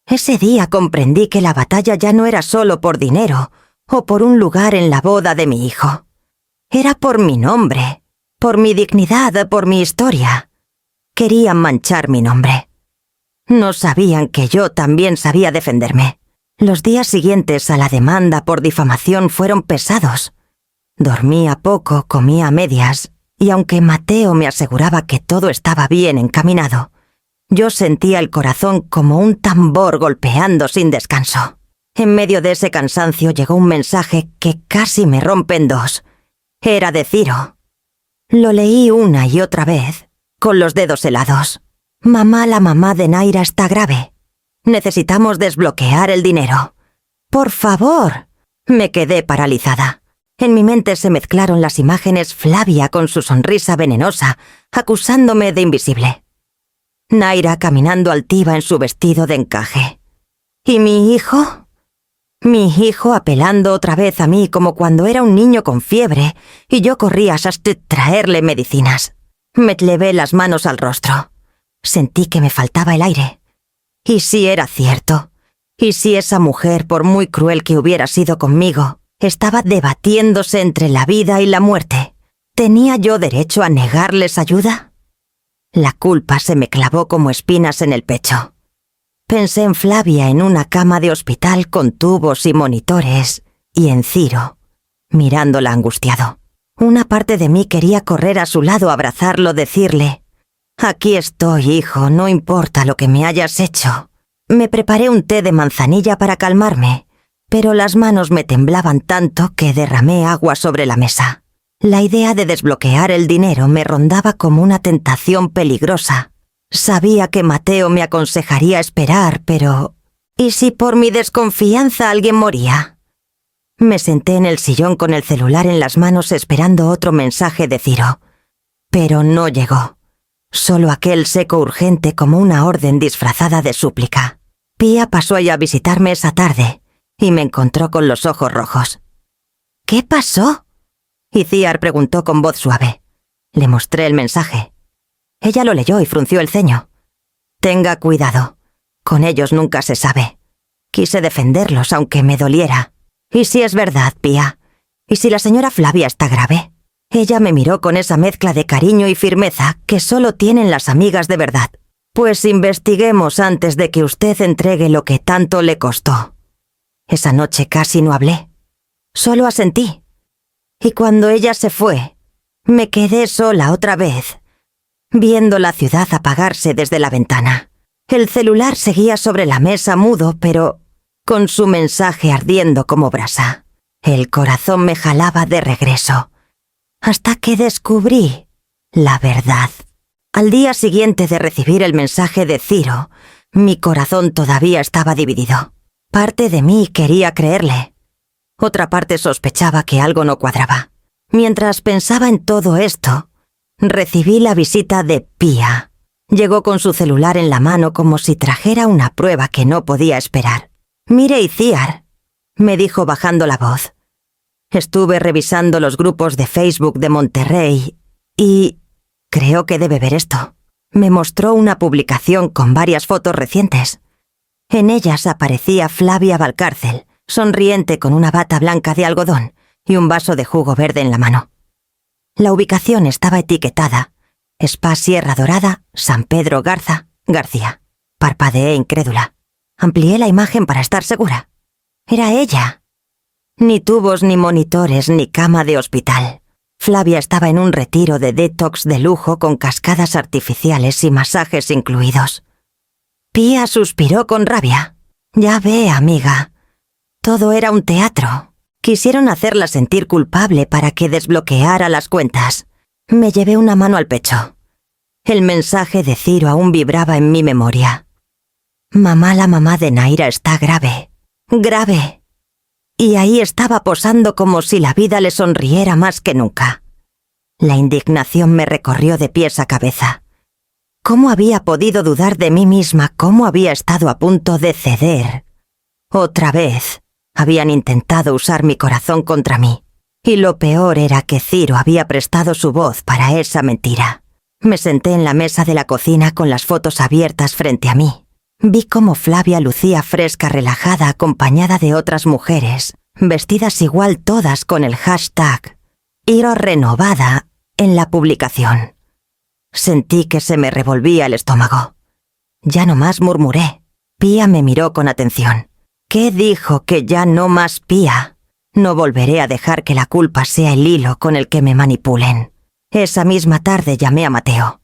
Ese día comprendí que la batalla ya no era solo por dinero o por un lugar en la boda de mi hijo. Era por mi nombre, por mi dignidad, por mi historia. Querían manchar mi nombre. No sabían que yo también sabía defenderme. Los días siguientes a la demanda por difamación fueron pesados. Dormía poco, comía a medias, y aunque Mateo me aseguraba que todo estaba bien encaminado, yo sentía el corazón como un tambor golpeando sin descanso. En medio de ese cansancio llegó un mensaje que casi me rompe en dos. Era de Ciro. Lo leí una y otra vez, con los dedos helados. «Mamá, la mamá de Naira está grave. Necesitamos desbloquear el dinero. Por favor». Me quedé paralizada. En mi mente se mezclaron las imágenes Flavia con su sonrisa venenosa, acusándome de invisible. Naira caminando altiva en su vestido de encaje. ¿Y mi hijo? Mi hijo apelando otra vez a mí como cuando era un niño con fiebre y yo corría hasta traerle medicinas. Me llevé las manos al rostro. Sentí que me faltaba el aire. ¿Y si era cierto? ¿Y si esa mujer, por muy cruel que hubiera sido conmigo, estaba debatiéndose entre la vida y la muerte? ¿Tenía yo derecho a negarles ayuda? La culpa se me clavó como espinas en el pecho. Pensé en Flavia en una cama de hospital con tubos y monitores, y en Ciro, mirándola angustiado. Una parte de mí quería correr a su lado, abrazarlo, decirle: «Aquí estoy, hijo, no importa lo que me hayas hecho». Me preparé un té de manzanilla para calmarme, pero las manos me temblaban tanto que derramé agua sobre la mesa. La idea de desbloquear el dinero me rondaba como una tentación peligrosa. Sabía que Mateo me aconsejaría esperar, pero ¿y si por mi desconfianza alguien moría? Me senté en el sillón con el celular en las manos esperando otro mensaje de Ciro, pero no llegó. Solo aquel seco urgente como una orden disfrazada de súplica. Pía pasó a visitarme esa tarde y me encontró con los ojos rojos. «¿Qué pasó?», Iciar preguntó con voz suave. Le mostré el mensaje. Ella lo leyó y frunció el ceño. «Tenga cuidado. Con ellos nunca se sabe. Quise defenderlos aunque me doliera. ¿Y si es verdad, Pía? ¿Y si la señora Flavia está grave?». Ella me miró con esa mezcla de cariño y firmeza que solo tienen las amigas de verdad. «Pues investiguemos antes de que usted entregue lo que tanto le costó». Esa noche casi no hablé. Solo asentí. Y cuando ella se fue, me quedé sola otra vez, viendo la ciudad apagarse desde la ventana. El celular seguía sobre la mesa mudo, pero con su mensaje ardiendo como brasa. El corazón me jalaba de regreso, hasta que descubrí la verdad. Al día siguiente de recibir el mensaje de Ciro, mi corazón todavía estaba dividido. Parte de mí quería creerle. Otra parte sospechaba que algo no cuadraba. Mientras pensaba en todo esto, recibí la visita de Pía. Llegó con su celular en la mano como si trajera una prueba que no podía esperar. «Mire, Iciar, me dijo bajando la voz. Estuve revisando los grupos de Facebook de Monterrey y... creo que debe ver esto. Me mostró una publicación con varias fotos recientes. En ellas aparecía Flavia Valcárcel, sonriente con una bata blanca de algodón y un vaso de jugo verde en la mano. La ubicación estaba etiquetada: Spa Sierra Dorada, San Pedro Garza, García. Parpadeé incrédula. Amplié la imagen para estar segura. Era ella. Ni tubos, ni monitores, ni cama de hospital. Flavia estaba en un retiro de detox de lujo con cascadas artificiales y masajes incluidos. Pía suspiró con rabia. Ya ve, amiga. Todo era un teatro. Quisieron hacerla sentir culpable para que desbloqueara las cuentas. Me llevé una mano al pecho. El mensaje de Ciro aún vibraba en mi memoria. Mamá, la mamá de Naira está grave. Grave. Y ahí estaba posando como si la vida le sonriera más que nunca. La indignación me recorrió de pies a cabeza. ¿Cómo había podido dudar de mí misma? ¿Cómo había estado a punto de ceder? Otra vez, habían intentado usar mi corazón contra mí. Y lo peor era que Ciro había prestado su voz para esa mentira. Me senté en la mesa de la cocina con las fotos abiertas frente a mí. Vi cómo Flavia lucía fresca, relajada, acompañada de otras mujeres, vestidas igual todas con el hashtag Iro renovada en la publicación. Sentí que se me revolvía el estómago. Ya no más murmuré. Pía me miró con atención. ¿Qué dijo? Que ya no más, Pía. No volveré a dejar que la culpa sea el hilo con el que me manipulen. Esa misma tarde llamé a Mateo.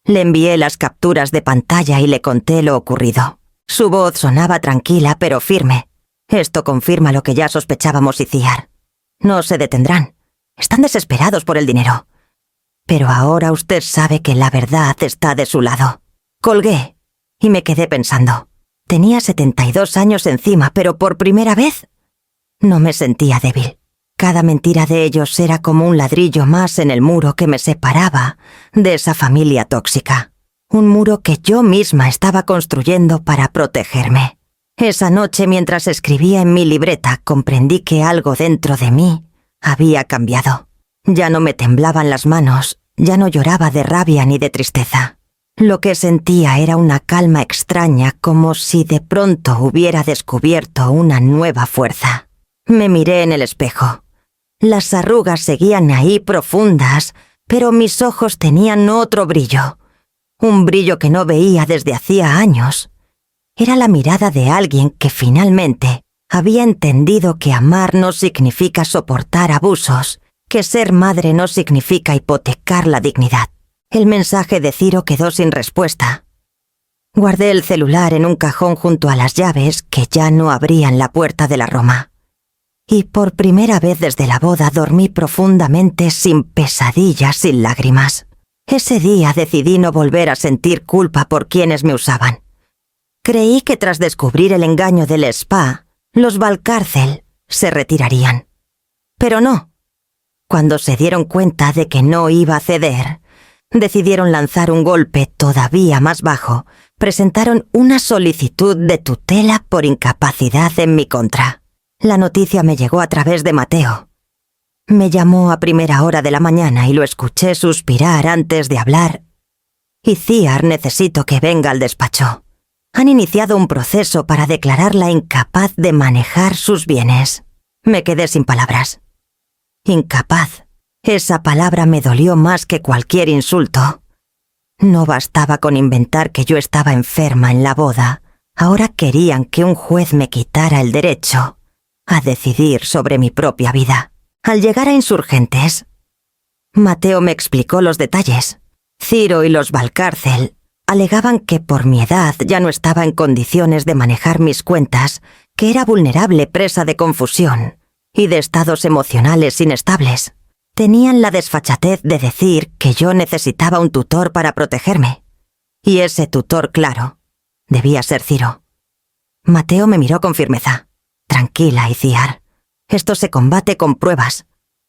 Le envié las capturas de pantalla y le conté lo ocurrido. Su voz sonaba tranquila pero firme. Esto confirma lo que ya sospechábamos Itziar. No se detendrán. Están desesperados por el dinero. Pero ahora usted sabe que la verdad está de su lado. Colgué y me quedé pensando. Tenía 72 años encima, pero por primera vez no me sentía débil. Cada mentira de ellos era como un ladrillo más en el muro que me separaba de esa familia tóxica. Un muro que yo misma estaba construyendo para protegerme. Esa noche, mientras escribía en mi libreta, comprendí que algo dentro de mí había cambiado. Ya no me temblaban las manos, ya no lloraba de rabia ni de tristeza. Lo que sentía era una calma extraña, como si de pronto hubiera descubierto una nueva fuerza. Me miré en el espejo. Las arrugas seguían ahí profundas, pero mis ojos tenían otro brillo. Un brillo que no veía desde hacía años. Era la mirada de alguien que finalmente había entendido que amar no significa soportar abusos, que ser madre no significa hipotecar la dignidad. El mensaje de Ciro quedó sin respuesta. Guardé el celular en un cajón junto a las llaves que ya no abrían la puerta de la Roma. Y por primera vez desde la boda dormí profundamente, sin pesadillas, sin lágrimas. Ese día decidí no volver a sentir culpa por quienes me usaban. Creí que tras descubrir el engaño del spa, los Valcárcel se retirarían. Pero no. Cuando se dieron cuenta de que no iba a ceder, decidieron lanzar un golpe todavía más bajo. Presentaron una solicitud de tutela por incapacidad en mi contra. La noticia me llegó a través de Mateo. Me llamó a primera hora de la mañana y lo escuché suspirar antes de hablar. Itziar, necesito que venga al despacho. Han iniciado un proceso para declararla incapaz de manejar sus bienes. Me quedé sin palabras. Incapaz. Esa palabra me dolió más que cualquier insulto. No bastaba con inventar que yo estaba enferma en la boda. Ahora querían que un juez me quitara el derecho a decidir sobre mi propia vida. Al llegar a Insurgentes, Mateo me explicó los detalles. Ciro y los Valcárcel alegaban que por mi edad ya no estaba en condiciones de manejar mis cuentas, que era vulnerable, presa de confusión y de estados emocionales inestables. Tenían la desfachatez de decir que yo necesitaba un tutor para protegerme. Y ese tutor, claro, debía ser Ciro. Mateo me miró con firmeza. Tranquila, Itziar. Esto se combate con pruebas.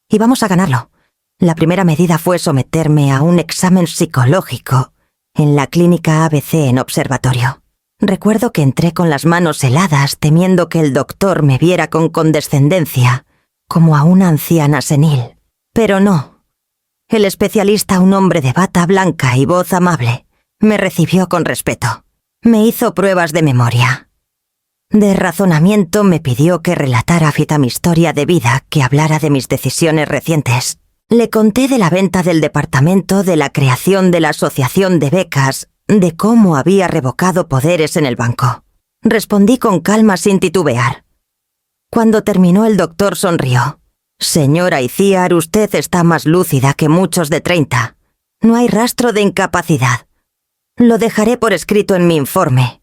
Y vamos a ganarlo. La primera medida fue someterme a un examen psicológico en la clínica ABC en observatorio. Recuerdo que entré con las manos heladas, temiendo que el doctor me viera con condescendencia, como a una anciana senil. Pero no. El especialista, un hombre de bata blanca y voz amable, me recibió con respeto. Me hizo pruebas de memoria. De razonamiento me pidió que relatara mi historia de vida, que hablara de mis decisiones recientes. Le conté de la venta del departamento, de la creación de la asociación de becas, de cómo había revocado poderes en el banco. Respondí con calma sin titubear. Cuando terminó, el doctor sonrió. «Señora Iciar, usted está más lúcida que muchos de 30. No hay rastro de incapacidad. Lo dejaré por escrito en mi informe».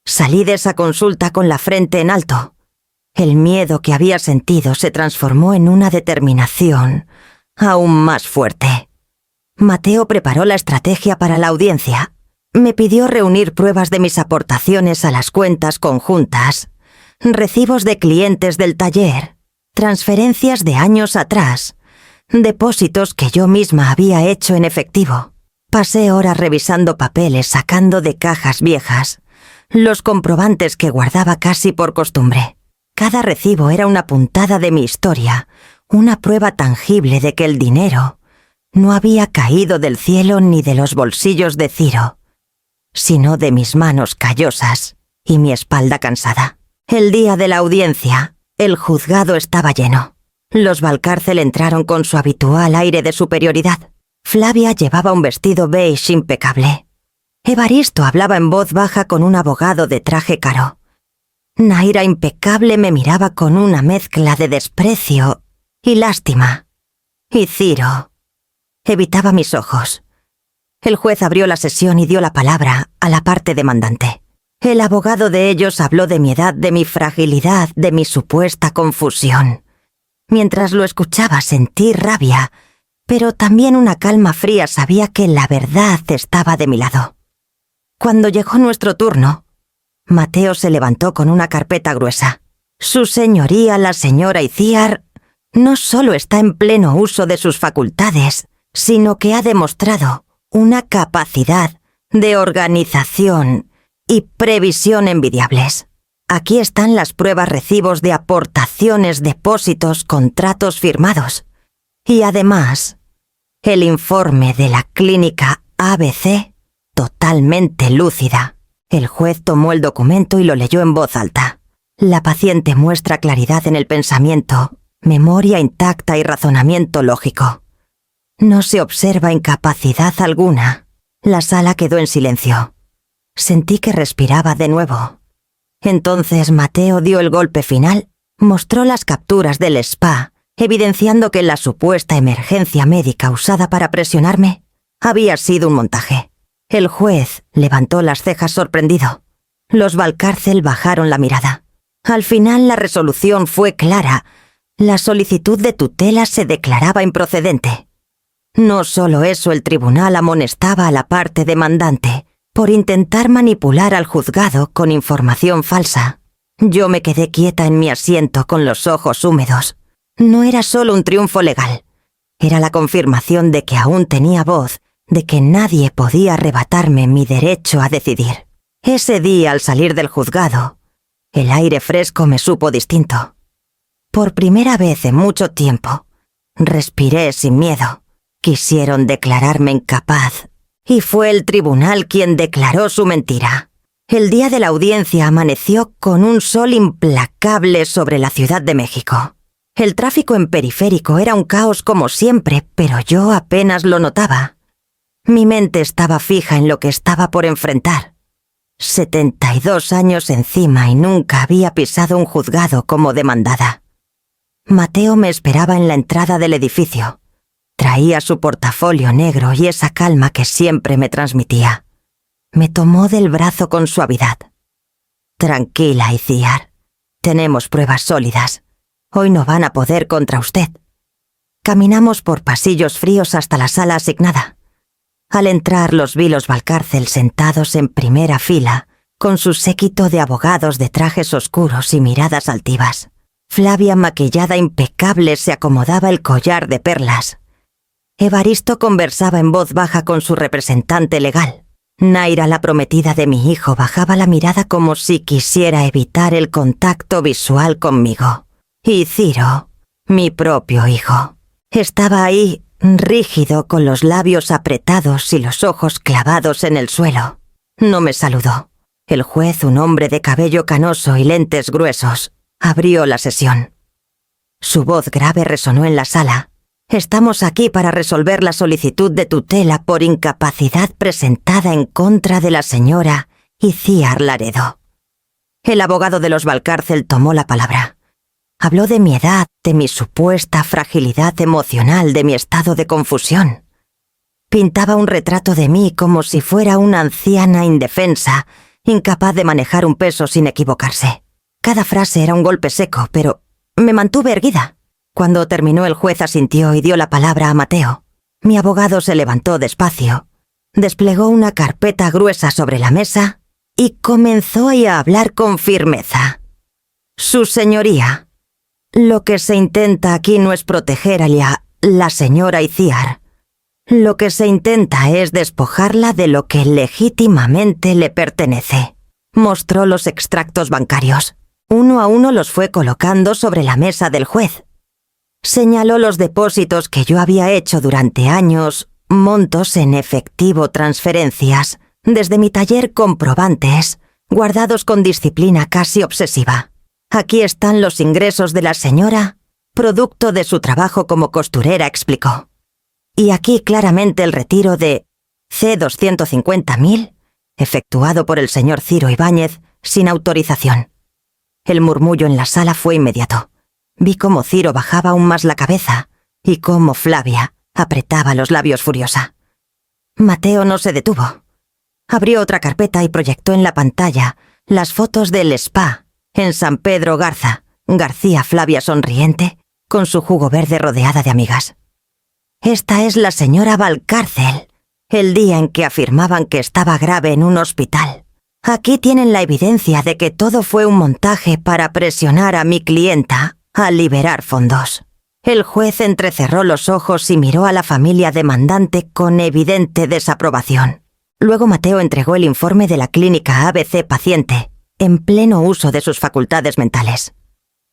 Salí de esa consulta con la frente en alto. El miedo que había sentido se transformó en una determinación aún más fuerte. Mateo preparó la estrategia para la audiencia. Me pidió reunir pruebas de mis aportaciones a las cuentas conjuntas, recibos de clientes del taller, transferencias de años atrás, depósitos que yo misma había hecho en efectivo. Pasé horas revisando papeles, sacando de cajas viejas los comprobantes que guardaba casi por costumbre. Cada recibo era una puntada de mi historia, una prueba tangible de que el dinero no había caído del cielo ni de los bolsillos de Ciro, sino de mis manos callosas y mi espalda cansada. El día de la audiencia, el juzgado estaba lleno. Los Valcárcel entraron con su habitual aire de superioridad. Flavia llevaba un vestido beige impecable. Evaristo hablaba en voz baja con un abogado de traje caro. Naira, impecable, me miraba con una mezcla de desprecio y lástima. Y Ciro evitaba mis ojos. El juez abrió la sesión y dio la palabra a la parte demandante. El abogado de ellos habló de mi edad, de mi fragilidad, de mi supuesta confusión. Mientras lo escuchaba sentí rabia, pero también una calma fría. Sabía que la verdad estaba de mi lado. Cuando llegó nuestro turno, Mateo se levantó con una carpeta gruesa. Su señoría, la señora Iciar, no solo está en pleno uso de sus facultades, sino que ha demostrado una capacidad de organización y previsión envidiables. Aquí están las pruebas, recibos de aportaciones, depósitos, contratos firmados. Y además, el informe de la clínica ABC, totalmente lúcida. El juez tomó el documento y lo leyó en voz alta. La paciente muestra claridad en el pensamiento, memoria intacta y razonamiento lógico. No se observa incapacidad alguna. La sala quedó en silencio. Sentí que respiraba de nuevo. Entonces Mateo dio el golpe final, mostró las capturas del spa, evidenciando que la supuesta emergencia médica usada para presionarme había sido un montaje. El juez levantó las cejas sorprendido. Los Valcárcel bajaron la mirada. Al final la resolución fue clara. La solicitud de tutela se declaraba improcedente. No solo eso, el tribunal amonestaba a la parte demandante por intentar manipular al juzgado con información falsa. Yo me quedé quieta en mi asiento con los ojos húmedos. No era solo un triunfo legal. Era la confirmación de que aún tenía voz, de que nadie podía arrebatarme mi derecho a decidir. Ese día, al salir del juzgado, el aire fresco me supo distinto. Por primera vez en mucho tiempo, respiré sin miedo. Quisieron declararme incapaz, y fue el tribunal quien declaró su mentira. El día de la audiencia amaneció con un sol implacable sobre la Ciudad de México. El tráfico en periférico era un caos como siempre, pero yo apenas lo notaba. Mi mente estaba fija en lo que estaba por enfrentar. 72 años encima y nunca había pisado un juzgado como demandada. Mateo me esperaba en la entrada del edificio. Traía su portafolio negro y esa calma que siempre me transmitía. Me tomó del brazo con suavidad. «Tranquila, Iciar. Tenemos pruebas sólidas. Hoy no van a poder contra usted». Caminamos por pasillos fríos hasta la sala asignada. Al entrar los vi los Valcárcel sentados en primera fila, con su séquito de abogados de trajes oscuros y miradas altivas. Flavia, maquillada impecable, se acomodaba el collar de perlas. Evaristo conversaba en voz baja con su representante legal. Naira, la prometida de mi hijo, bajaba la mirada como si quisiera evitar el contacto visual conmigo. Y Ciro, mi propio hijo, estaba ahí, rígido, con los labios apretados y los ojos clavados en el suelo. No me saludó. El juez, un hombre de cabello canoso y lentes gruesos, abrió la sesión. Su voz grave resonó en la sala. Estamos aquí para resolver la solicitud de tutela por incapacidad presentada en contra de la señora Itziar Laredo. El abogado de los Valcárcel tomó la palabra. Habló de mi edad, de mi supuesta fragilidad emocional, de mi estado de confusión. Pintaba un retrato de mí como si fuera una anciana indefensa, incapaz de manejar un peso sin equivocarse. Cada frase era un golpe seco, pero me mantuve erguida. Cuando terminó, el juez asintió y dio la palabra a Mateo. Mi abogado se levantó despacio, desplegó una carpeta gruesa sobre la mesa y comenzó a hablar con firmeza. Su señoría, lo que se intenta aquí no es proteger a la señora Itziar. Lo que se intenta es despojarla de lo que legítimamente le pertenece. Mostró los extractos bancarios. Uno a uno los fue colocando sobre la mesa del juez. Señaló los depósitos que yo había hecho durante años, montos en efectivo, transferencias, desde mi taller, comprobantes, guardados con disciplina casi obsesiva. Aquí están los ingresos de la señora, producto de su trabajo como costurera, explicó. Y aquí claramente el retiro de C250.000, efectuado por el señor Ciro Ibáñez sin autorización. El murmullo en la sala fue inmediato. Vi cómo Ciro bajaba aún más la cabeza y cómo Flavia apretaba los labios furiosa. Mateo no se detuvo. Abrió otra carpeta y proyectó en la pantalla las fotos del spa en San Pedro Garza, García Flavia sonriente, con su jugo verde rodeada de amigas. Esta es la señora Valcárcel, el día en que afirmaban que estaba grave en un hospital. Aquí tienen la evidencia de que todo fue un montaje para presionar a mi clienta a liberar fondos. El juez entrecerró los ojos y miró a la familia demandante con evidente desaprobación. Luego Mateo entregó el informe de la clínica ABC paciente, en pleno uso de sus facultades mentales.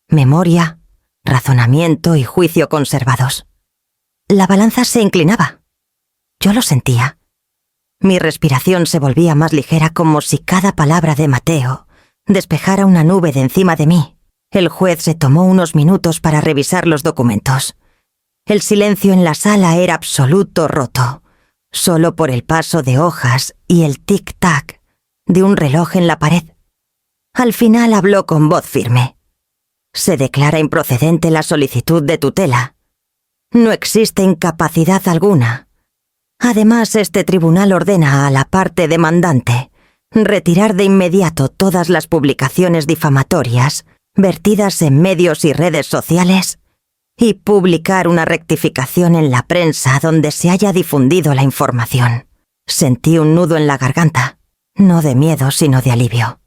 Memoria, razonamiento y juicio conservados. La balanza se inclinaba. Yo lo sentía. Mi respiración se volvía más ligera, como si cada palabra de Mateo despejara una nube de encima de mí. El juez se tomó unos minutos para revisar los documentos. El silencio en la sala era absoluto, roto, solo por el paso de hojas y el tic-tac de un reloj en la pared. Al final habló con voz firme. Se declara improcedente la solicitud de tutela. No existe incapacidad alguna. Además, este tribunal ordena a la parte demandante retirar de inmediato todas las publicaciones difamatorias vertidas en medios y redes sociales y publicar una rectificación en la prensa donde se haya difundido la información. Sentí un nudo en la garganta, no de miedo sino de alivio.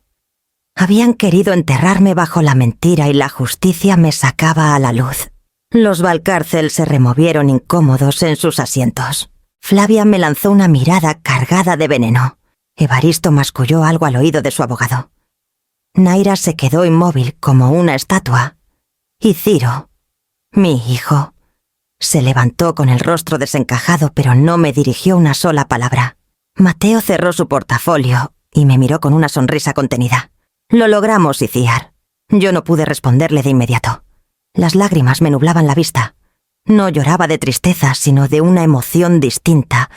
Habían querido enterrarme bajo la mentira y la justicia me sacaba a la luz. Los Valcárcel se removieron incómodos en sus asientos. Flavia me lanzó una mirada cargada de veneno. Evaristo masculló algo al oído de su abogado. Naira se quedó inmóvil como una estatua. Y Ciro, mi hijo, se levantó con el rostro desencajado, pero no me dirigió una sola palabra. Mateo cerró su portafolio y me miró con una sonrisa contenida. Lo logramos, Itziar. Yo no pude responderle de inmediato. Las lágrimas me nublaban la vista. No lloraba de tristeza, sino de una emoción distinta,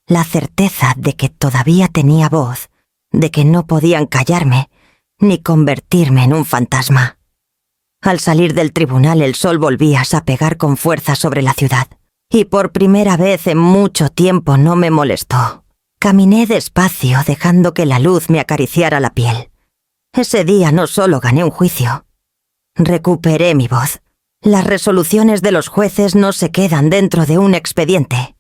la certeza de que todavía tenía voz, de que no podían callarme, ni convertirme en un fantasma. Al salir del tribunal, el sol volvía a pegar con fuerza sobre la ciudad, y por primera vez en mucho tiempo no me molestó. Caminé despacio, dejando que la luz me acariciara la piel. Ese día no solo gané un juicio, recuperé mi voz. Las resoluciones de los jueces no se quedan dentro de un expediente.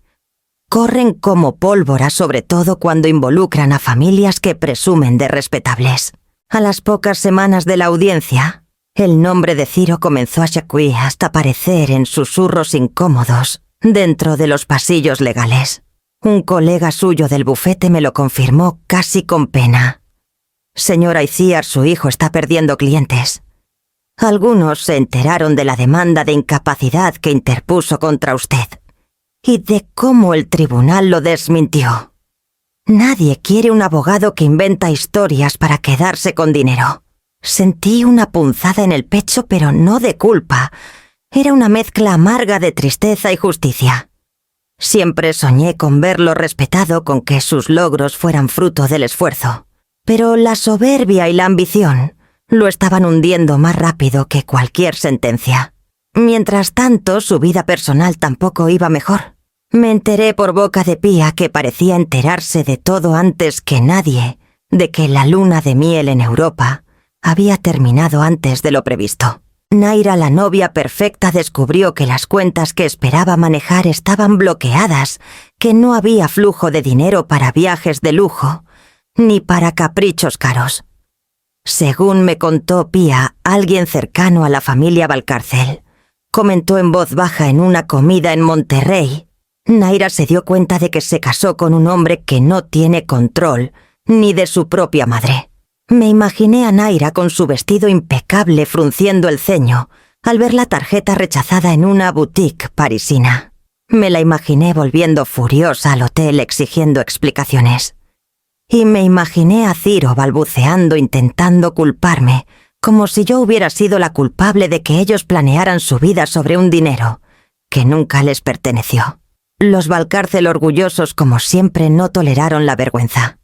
Corren como pólvora, sobre todo cuando involucran a familias que presumen de respetables. A las pocas semanas de la audiencia, el nombre de Ciro comenzó a chacuir hasta aparecer en susurros incómodos dentro de los pasillos legales. Un colega suyo del bufete me lo confirmó casi con pena. Señora Iciar, su hijo está perdiendo clientes. Algunos se enteraron de la demanda de incapacidad que interpuso contra usted y de cómo el tribunal lo desmintió. Nadie quiere un abogado que inventa historias para quedarse con dinero. Sentí una punzada en el pecho, pero no de culpa. Era una mezcla amarga de tristeza y justicia. Siempre soñé con verlo respetado, con que sus logros fueran fruto del esfuerzo. Pero la soberbia y la ambición lo estaban hundiendo más rápido que cualquier sentencia. Mientras tanto, su vida personal tampoco iba mejor. Me enteré por boca de Pía, que parecía enterarse de todo antes que nadie, de que la luna de miel en Europa había terminado antes de lo previsto. Naira, la novia perfecta, descubrió que las cuentas que esperaba manejar estaban bloqueadas, que no había flujo de dinero para viajes de lujo, ni para caprichos caros. Según me contó Pía, alguien cercano a la familia Valcárcel comentó en voz baja en una comida en Monterrey. Naira se dio cuenta de que se casó con un hombre que no tiene control ni de su propia madre. Me imaginé a Naira con su vestido impecable frunciendo el ceño al ver la tarjeta rechazada en una boutique parisina. Me la imaginé volviendo furiosa al hotel exigiendo explicaciones. Y me imaginé a Ciro balbuceando intentando culparme, como si yo hubiera sido la culpable de que ellos planearan su vida sobre un dinero que nunca les perteneció. Los Valcárcel, orgullosos como siempre, no toleraron la vergüenza.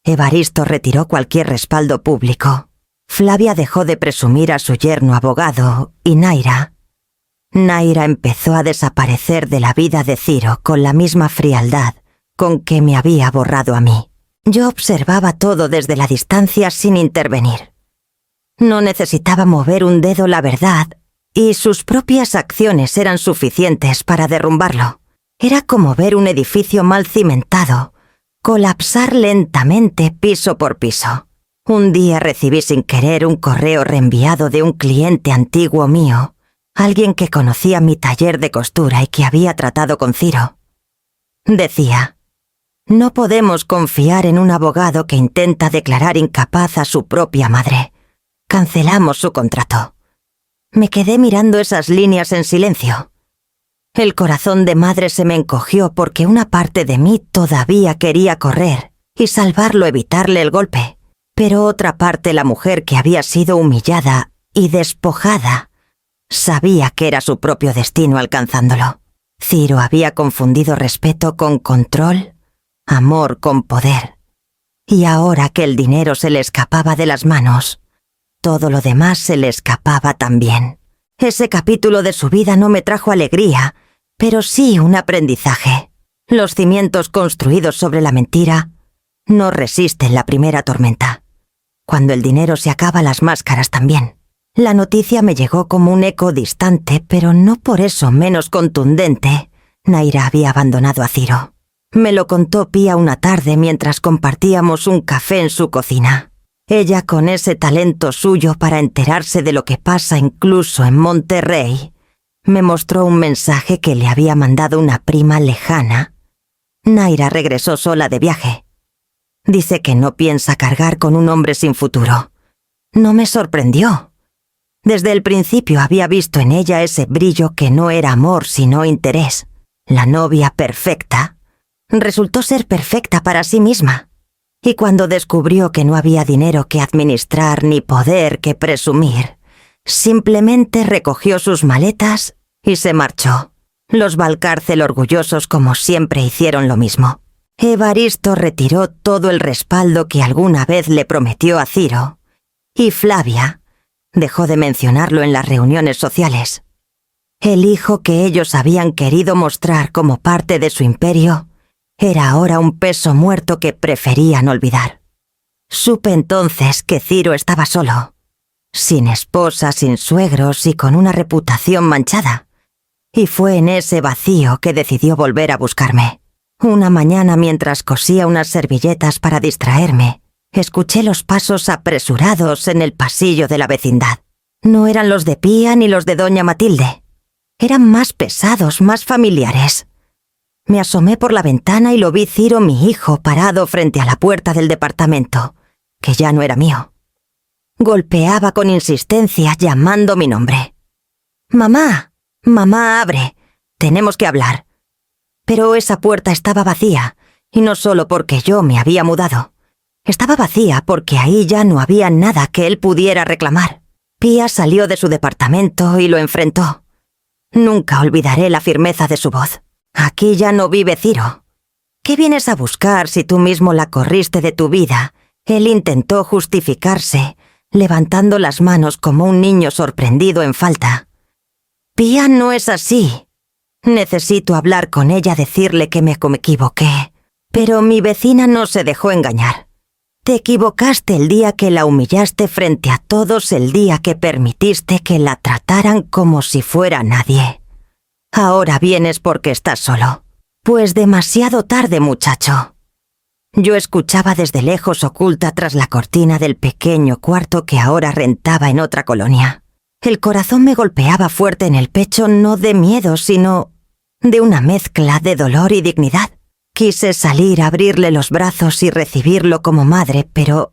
Evaristo retiró cualquier respaldo público. Flavia dejó de presumir a su yerno abogado y Naira empezó a desaparecer de la vida de Ciro con la misma frialdad con que me había borrado a mí. Yo observaba todo desde la distancia sin intervenir. No necesitaba mover un dedo, la verdad, y sus propias acciones eran suficientes para derrumbarlo. Era como ver un edificio mal cimentado colapsar lentamente piso por piso. Un día recibí sin querer un correo reenviado de un cliente antiguo mío, alguien que conocía mi taller de costura y que había tratado con Ciro. Decía: no podemos confiar en un abogado que intenta declarar incapaz a su propia madre. Cancelamos su contrato. Me quedé mirando esas líneas en silencio. El corazón de madre se me encogió porque una parte de mí todavía quería correr y salvarlo, evitarle el golpe. Pero otra parte, la mujer que había sido humillada y despojada, sabía que era su propio destino alcanzándolo. Ciro había confundido respeto con control, amor con poder. Y ahora que el dinero se le escapaba de las manos, todo lo demás se le escapaba también. Ese capítulo de su vida no me trajo alegría, pero sí un aprendizaje. Los cimientos construidos sobre la mentira no resisten la primera tormenta. Cuando el dinero se acaba, las máscaras también. La noticia me llegó como un eco distante, pero no por eso menos contundente. Naira había abandonado a Ciro. Me lo contó Pía una tarde mientras compartíamos un café en su cocina. Ella, con ese talento suyo para enterarse de lo que pasa incluso en Monterrey, me mostró un mensaje que le había mandado una prima lejana. Naira regresó sola de viaje. Dice que no piensa cargar con un hombre sin futuro. No me sorprendió. Desde el principio había visto en ella ese brillo que no era amor sino interés. La novia perfecta resultó ser perfecta para sí misma. Y cuando descubrió que no había dinero que administrar ni poder que presumir, simplemente recogió sus maletas y se marchó. Los Valcárcel, orgullosos como siempre, hicieron lo mismo. Evaristo retiró todo el respaldo que alguna vez le prometió a Ciro, y Flavia dejó de mencionarlo en las reuniones sociales. El hijo que ellos habían querido mostrar como parte de su imperio era ahora un peso muerto que preferían olvidar. Supe entonces que Ciro estaba solo, sin esposa, sin suegros y con una reputación manchada. Y fue en ese vacío que decidió volver a buscarme. Una mañana, mientras cosía unas servilletas para distraerme, escuché los pasos apresurados en el pasillo de la vecindad. No eran los de Pía ni los de doña Matilde. Eran más pesados, más familiares. Me asomé por la ventana y lo vi Ciro, mi hijo, parado frente a la puerta del departamento, que ya no era mío. Golpeaba con insistencia llamando mi nombre. «Mamá, mamá, abre. Tenemos que hablar». Pero esa puerta estaba vacía, y no solo porque yo me había mudado. Estaba vacía porque ahí ya no había nada que él pudiera reclamar. Pia salió de su departamento y lo enfrentó. Nunca olvidaré la firmeza de su voz. «Aquí ya no vive Ciro. ¿Qué vienes a buscar si tú mismo la corriste de tu vida?» Él intentó justificarse, levantando las manos como un niño sorprendido en falta. «Pia no es así. Necesito hablar con ella, decirle que me equivoqué». Pero mi vecina no se dejó engañar. «Te equivocaste el día que la humillaste frente a todos, el día que permitiste que la trataran como si fuera nadie. Ahora vienes porque estás solo. Pues demasiado tarde, muchacho». Yo escuchaba desde lejos, oculta tras la cortina del pequeño cuarto que ahora rentaba en otra colonia. El corazón me golpeaba fuerte en el pecho, no de miedo, sino de una mezcla de dolor y dignidad. Quise salir a abrirle los brazos y recibirlo como madre, pero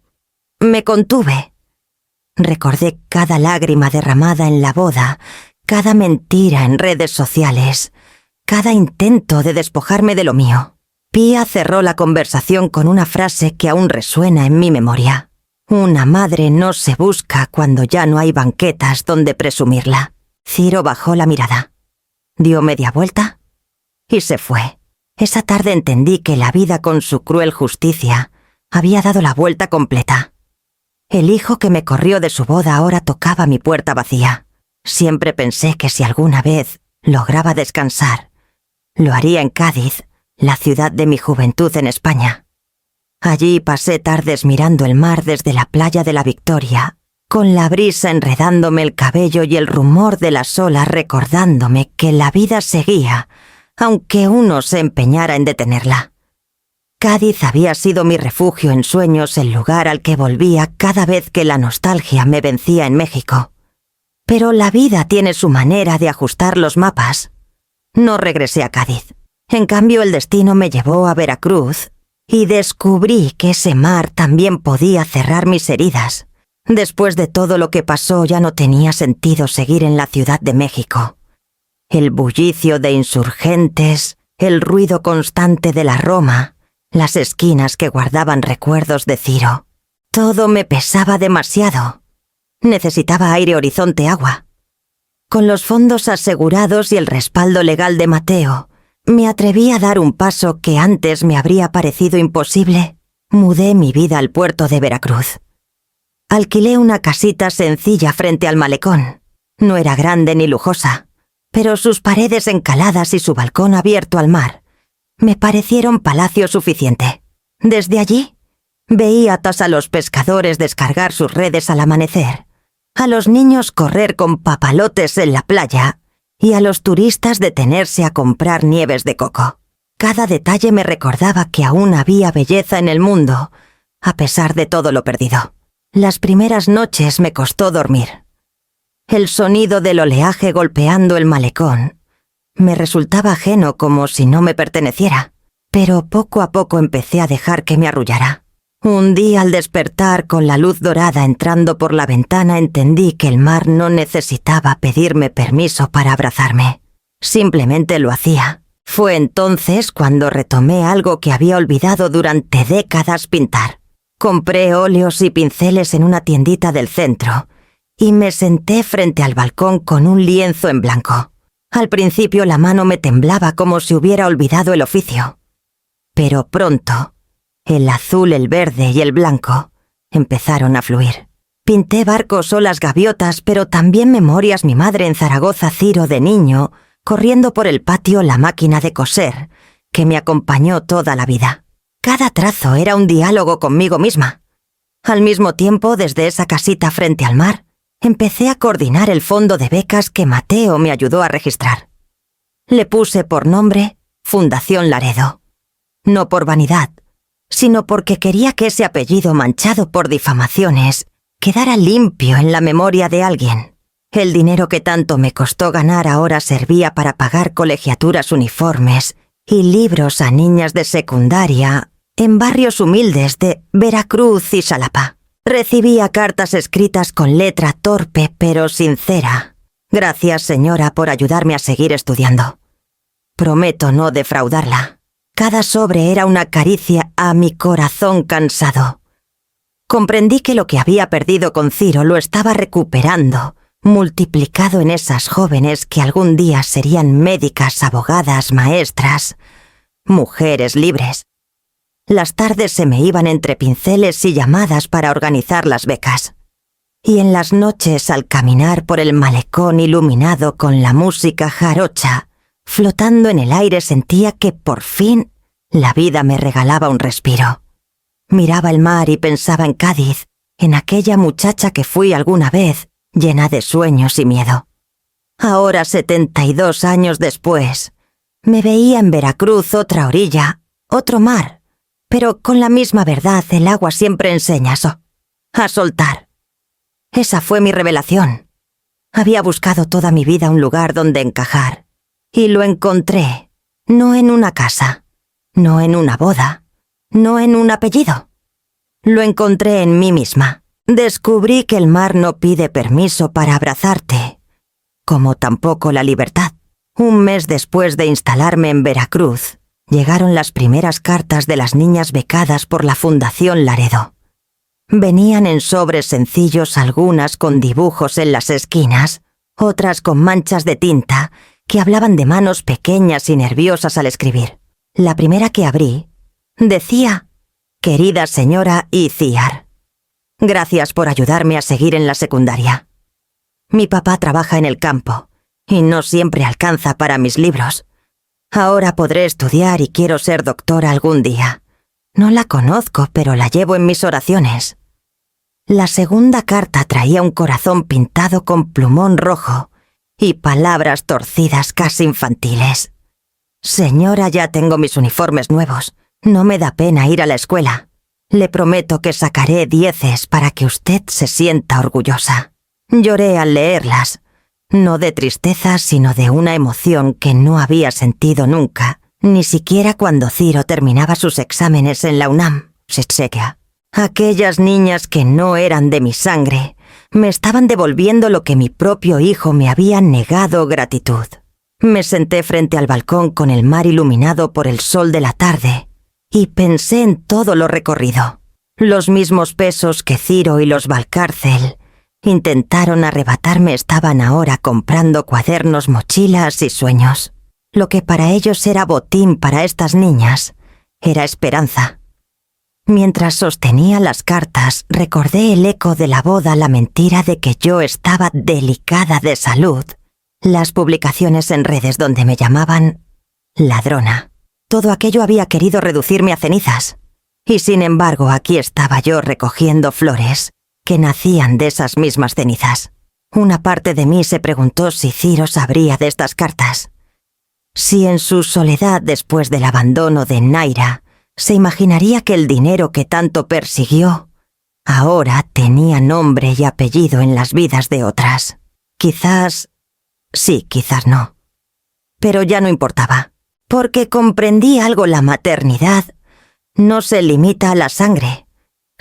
me contuve. Recordé cada lágrima derramada en la boda, cada mentira en redes sociales, cada intento de despojarme de lo mío. Pia cerró la conversación con una frase que aún resuena en mi memoria. «Una madre no se busca cuando ya no hay banquetas donde presumirla». Ciro bajó la mirada, dio media vuelta y se fue. Esa tarde entendí que la vida, con su cruel justicia, había dado la vuelta completa. El hijo que me corrió de su boda ahora tocaba mi puerta vacía. Siempre pensé que si alguna vez lograba descansar, lo haría en Cádiz, la ciudad de mi juventud en España. Allí pasé tardes mirando el mar desde la playa de la Victoria, con la brisa enredándome el cabello y el rumor de las olas recordándome que la vida seguía, aunque uno se empeñara en detenerla. Cádiz había sido mi refugio en sueños, el lugar al que volvía cada vez que la nostalgia me vencía en México. Pero la vida tiene su manera de ajustar los mapas. No regresé a Cádiz. En cambio, el destino me llevó a Veracruz y descubrí que ese mar también podía cerrar mis heridas. Después de todo lo que pasó, ya no tenía sentido seguir en la Ciudad de México. El bullicio de insurgentes, el ruido constante de la Roma, las esquinas que guardaban recuerdos de Ciro. Todo me pesaba demasiado. Necesitaba aire, horizonte, agua. Con los fondos asegurados y el respaldo legal de Mateo, me atreví a dar un paso que antes me habría parecido imposible. Mudé mi vida al puerto de Veracruz. Alquilé una casita sencilla frente al malecón. No era grande ni lujosa, pero sus paredes encaladas y su balcón abierto al mar me parecieron palacio suficiente. Desde allí, veía a los pescadores descargar sus redes al amanecer, a los niños correr con papalotes en la playa y a los turistas detenerse a comprar nieves de coco. Cada detalle me recordaba que aún había belleza en el mundo, a pesar de todo lo perdido. Las primeras noches me costó dormir. El sonido del oleaje golpeando el malecón me resultaba ajeno, como si no me perteneciera, pero poco a poco empecé a dejar que me arrullara. Un día, al despertar con la luz dorada entrando por la ventana, entendí que el mar no necesitaba pedirme permiso para abrazarme. Simplemente lo hacía. Fue entonces cuando retomé algo que había olvidado durante décadas: pintar. Compré óleos y pinceles en una tiendita del centro y me senté frente al balcón con un lienzo en blanco. Al principio la mano me temblaba como si hubiera olvidado el oficio. Pero pronto, el azul, el verde y el blanco empezaron a fluir. Pinté barcos, olas, gaviotas, pero también memorias: mi madre en Zaragoza, Ciro de niño, corriendo por el patio, la máquina de coser, que me acompañó toda la vida. Cada trazo era un diálogo conmigo misma. Al mismo tiempo, desde esa casita frente al mar, empecé a coordinar el fondo de becas que Mateo me ayudó a registrar. Le puse por nombre Fundación Laredo. No por vanidad, sino porque quería que ese apellido manchado por difamaciones quedara limpio en la memoria de alguien. El dinero que tanto me costó ganar ahora servía para pagar colegiaturas, uniformes y libros a niñas de secundaria en barrios humildes de Veracruz y Xalapa. Recibía cartas escritas con letra torpe pero sincera. Gracias, señora, por ayudarme a seguir estudiando. Prometo no defraudarla. Cada sobre era una caricia a mi corazón cansado. Comprendí que lo que había perdido con Ciro lo estaba recuperando, multiplicado en esas jóvenes que algún día serían médicas, abogadas, maestras, mujeres libres. Las tardes se me iban entre pinceles y llamadas para organizar las becas. Y en las noches, al caminar por el malecón iluminado con la música jarocha, flotando en el aire, sentía que por fin la vida me regalaba un respiro. Miraba el mar y pensaba en Cádiz, en aquella muchacha que fui alguna vez, llena de sueños y miedo. Ahora, 72 años después, me veía en Veracruz, otra orilla, otro mar, pero con la misma verdad, el agua siempre enseña a soltar. Esa fue mi revelación. Había buscado toda mi vida un lugar donde encajar, y lo encontré, no en una casa, no en una boda, no en un apellido. Lo encontré en mí misma. Descubrí que el mar no pide permiso para abrazarte, como tampoco la libertad. Un mes después de instalarme en Veracruz, llegaron las primeras cartas de las niñas becadas por la Fundación Laredo. Venían en sobres sencillos, algunas con dibujos en las esquinas, otras con manchas de tinta, que hablaban de manos pequeñas y nerviosas al escribir. La primera que abrí decía: «Querida señora Iciar, gracias por ayudarme a seguir en la secundaria. Mi papá trabaja en el campo y no siempre alcanza para mis libros. Ahora podré estudiar y quiero ser doctora algún día. No la conozco, pero la llevo en mis oraciones». La segunda carta traía un corazón pintado con plumón rojo y palabras torcidas casi infantiles. «Señora, ya tengo mis uniformes nuevos. No me da pena ir a la escuela. Le prometo que sacaré 10 para que usted se sienta orgullosa». Lloré al leerlas, no de tristeza, sino de una emoción que no había sentido nunca, ni siquiera cuando Ciro terminaba sus exámenes en la UNAM. Aquellas niñas que no eran de mi sangre me estaban devolviendo lo que mi propio hijo me había negado: gratitud. Me senté frente al balcón con el mar iluminado por el sol de la tarde y pensé en todo lo recorrido. Los mismos pesos que Ciro y los Valcárcel intentaron arrebatarme estaban ahora comprando cuadernos, mochilas y sueños. Lo que para ellos era botín, para estas niñas era esperanza. Mientras sostenía las cartas, recordé el eco de la boda, la mentira de que yo estaba delicada de salud, las publicaciones en redes donde me llamaban ladrona. Todo aquello había querido reducirme a cenizas. Y sin embargo, aquí estaba yo recogiendo flores que nacían de esas mismas cenizas. Una parte de mí se preguntó si Ciro sabría de estas cartas. Si en su soledad después del abandono de Naira se imaginaría que el dinero que tanto persiguió ahora tenía nombre y apellido en las vidas de otras. Quizás sí, quizás no. Pero ya no importaba, porque comprendí algo: la maternidad no se limita a la sangre.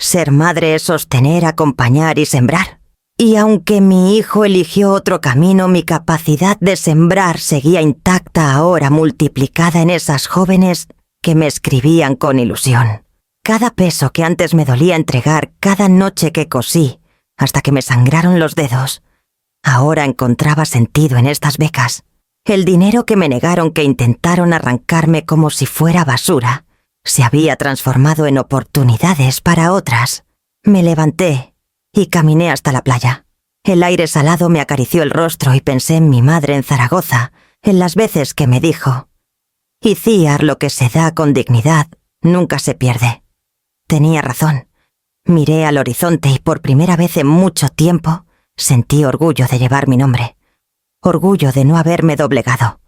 Ser madre es sostener, acompañar y sembrar. Y aunque mi hijo eligió otro camino, mi capacidad de sembrar seguía intacta, ahora multiplicada en esas jóvenes que me escribían con ilusión. Cada peso que antes me dolía entregar, cada noche que cosí, hasta que me sangraron los dedos, ahora encontraba sentido en estas becas. El dinero que me negaron, que intentaron arrancarme como si fuera basura, se había transformado en oportunidades para otras. Me levanté y caminé hasta la playa. El aire salado me acarició el rostro y pensé en mi madre en Zaragoza, en las veces que me dijo: «Iciar, lo que se da con dignidad nunca se pierde». Tenía razón. Miré al horizonte y por primera vez en mucho tiempo sentí orgullo de llevar mi nombre. Orgullo de no haberme doblegado.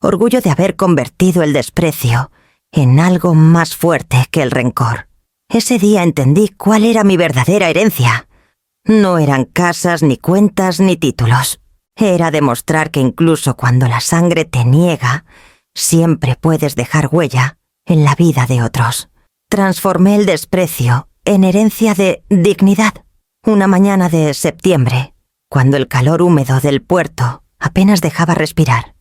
Orgullo de haber convertido el desprecio en algo más fuerte que el rencor. Ese día entendí cuál era mi verdadera herencia. No eran casas, ni cuentas, ni títulos. Era demostrar que incluso cuando la sangre te niega, Siempre puedes dejar huella en la vida de otros. Transformé el desprecio en herencia de dignidad. Una mañana de septiembre, cuando el calor húmedo del puerto apenas dejaba respirar,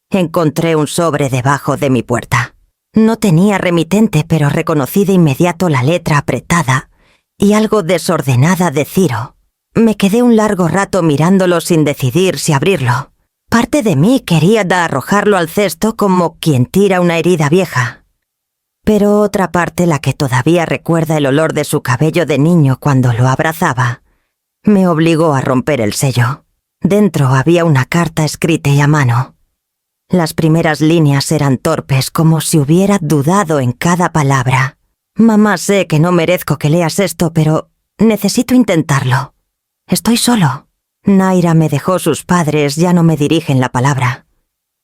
encontré un sobre debajo de mi puerta. No tenía remitente, pero reconocí de inmediato la letra apretada y algo desordenada de Ciro. Me quedé un largo rato mirándolo sin decidir si abrirlo. Parte de mí quería arrojarlo al cesto como quien tira una herida vieja. Pero otra parte, la que todavía recuerda el olor de su cabello de niño cuando lo abrazaba, me obligó a romper el sello. Dentro había una carta escrita a mano. Las primeras líneas eran torpes, como si hubiera dudado en cada palabra. Mamá, sé que no merezco que leas esto, pero necesito intentarlo. Estoy solo. Naira me dejó, sus padres ya no me dirigen la palabra.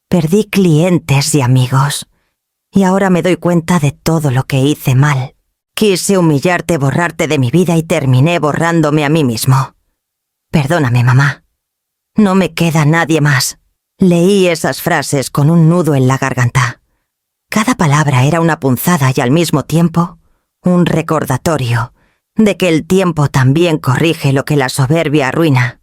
Perdí clientes y amigos. Y ahora me doy cuenta de todo lo que hice mal. Quise humillarte, borrarte de mi vida y terminé borrándome a mí mismo. Perdóname, mamá. No me queda nadie más. Leí esas frases con un nudo en la garganta. Cada palabra era una punzada y al mismo tiempo un recordatorio de que el tiempo también corrige lo que la soberbia arruina.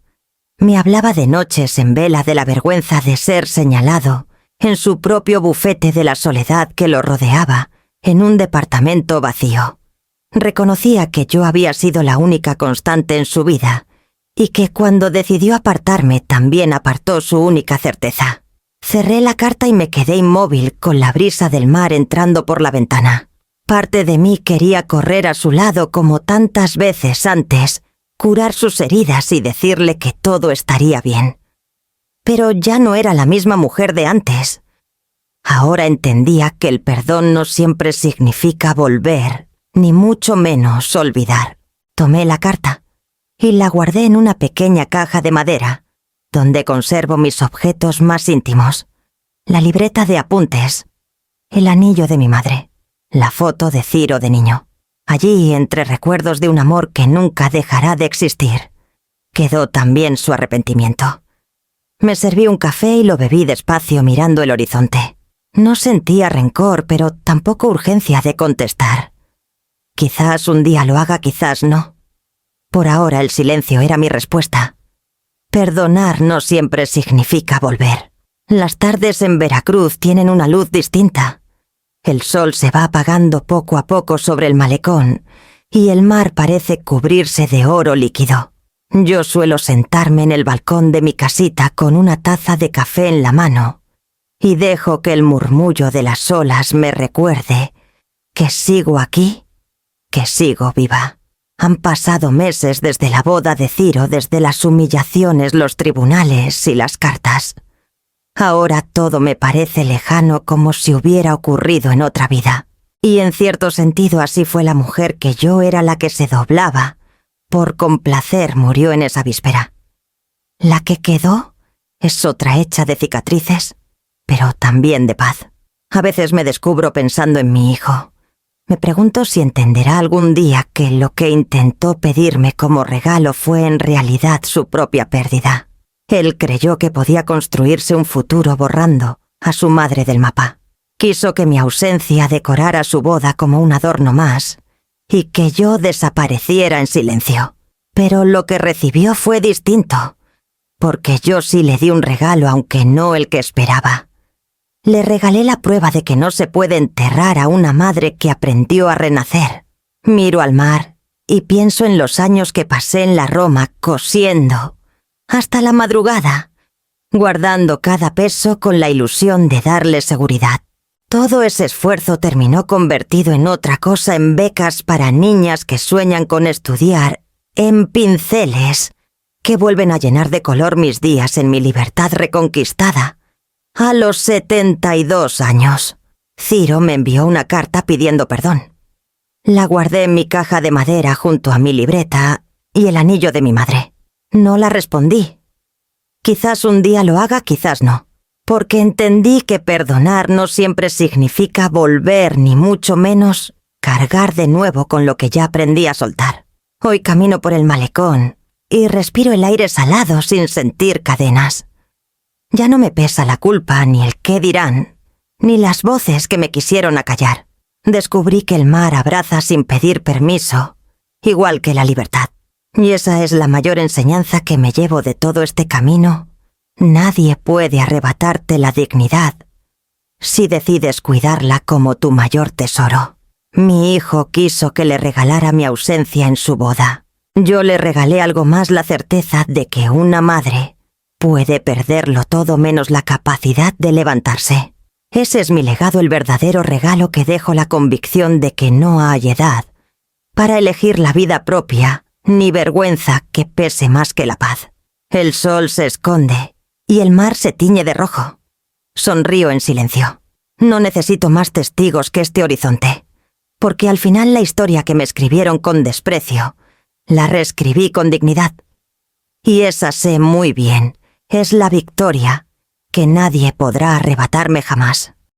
Me hablaba de noches en vela, de la vergüenza de ser señalado en su propio bufete, de la soledad que lo rodeaba en un departamento vacío. Reconocía que yo había sido la única constante en su vida y que cuando decidió apartarme también apartó su única certeza. Cerré la carta y me quedé inmóvil con la brisa del mar entrando por la ventana. Parte de mí quería correr a su lado como tantas veces antes, curar sus heridas y decirle que todo estaría bien. Pero ya no era la misma mujer de antes. Ahora entendía que el perdón no siempre significa volver, ni mucho menos olvidar. Tomé la carta y la guardé en una pequeña caja de madera, donde conservo mis objetos más íntimos: la libreta de apuntes, el anillo de mi madre, la foto de Ciro de niño. Allí, entre recuerdos de un amor que nunca dejará de existir, quedó también su arrepentimiento. Me serví un café y lo bebí despacio mirando el horizonte. No sentía rencor, pero tampoco urgencia de contestar. Quizás un día lo haga, quizás no. Por ahora el silencio era mi respuesta. Perdonar no siempre significa volver. Las tardes en Veracruz tienen una luz distinta. El sol se va apagando poco a poco sobre el malecón y el mar parece cubrirse de oro líquido. Yo suelo sentarme en el balcón de mi casita con una taza de café en la mano y dejo que el murmullo de las olas me recuerde que sigo aquí, que sigo viva. Han pasado meses desde la boda de Ciro, desde las humillaciones, los tribunales y las cartas. Ahora todo me parece lejano, como si hubiera ocurrido en otra vida. Y en cierto sentido así fue la mujer que yo era la que se doblaba por complacer, murió en esa víspera. La que quedó es otra hecha de cicatrices, pero también de paz. A veces me descubro pensando en mi hijo. Me pregunto si entenderá algún día que lo que intentó pedirme como regalo fue en realidad su propia pérdida. Él creyó que podía construirse un futuro borrando a su madre del mapa. Quiso que mi ausencia decorara su boda como un adorno más y que yo desapareciera en silencio. Pero lo que recibió fue distinto, porque yo sí le di un regalo, aunque no el que esperaba. Le regalé la prueba de que no se puede enterrar a una madre que aprendió a renacer. Miro al mar y pienso en los años que pasé en la Roma cosiendo hasta la madrugada, guardando cada peso con la ilusión de darle seguridad. Todo ese esfuerzo terminó convertido en otra cosa, en becas para niñas que sueñan con estudiar, en pinceles que vuelven a llenar de color mis días en mi libertad reconquistada. A los 72 años, Ciro me envió una carta pidiendo perdón. La guardé en mi caja de madera junto a mi libreta y el anillo de mi madre. No la respondí. Quizás un día lo haga, quizás no. Porque entendí que perdonar no siempre significa volver, ni mucho menos cargar de nuevo con lo que ya aprendí a soltar. Hoy camino por el malecón y respiro el aire salado sin sentir cadenas. Ya no me pesa la culpa, ni el qué dirán, ni las voces que me quisieron acallar. Descubrí que el mar abraza sin pedir permiso, igual que la libertad. Y esa es la mayor enseñanza que me llevo de todo este camino. Nadie puede arrebatarte la dignidad si decides cuidarla como tu mayor tesoro. Mi hijo quiso que le regalara mi ausencia en su boda. Yo le regalé algo más, la certeza de que una madre puede perderlo todo menos la capacidad de levantarse. Ese es mi legado, el verdadero regalo que dejo, la convicción de que no hay edad para elegir la vida propia, ni vergüenza que pese más que la paz. El sol se esconde y el mar se tiñe de rojo. Sonrío en silencio. No necesito más testigos que este horizonte, porque al final la historia que me escribieron con desprecio, la reescribí con dignidad. Y esa, sé muy bien, es la victoria que nadie podrá arrebatarme jamás.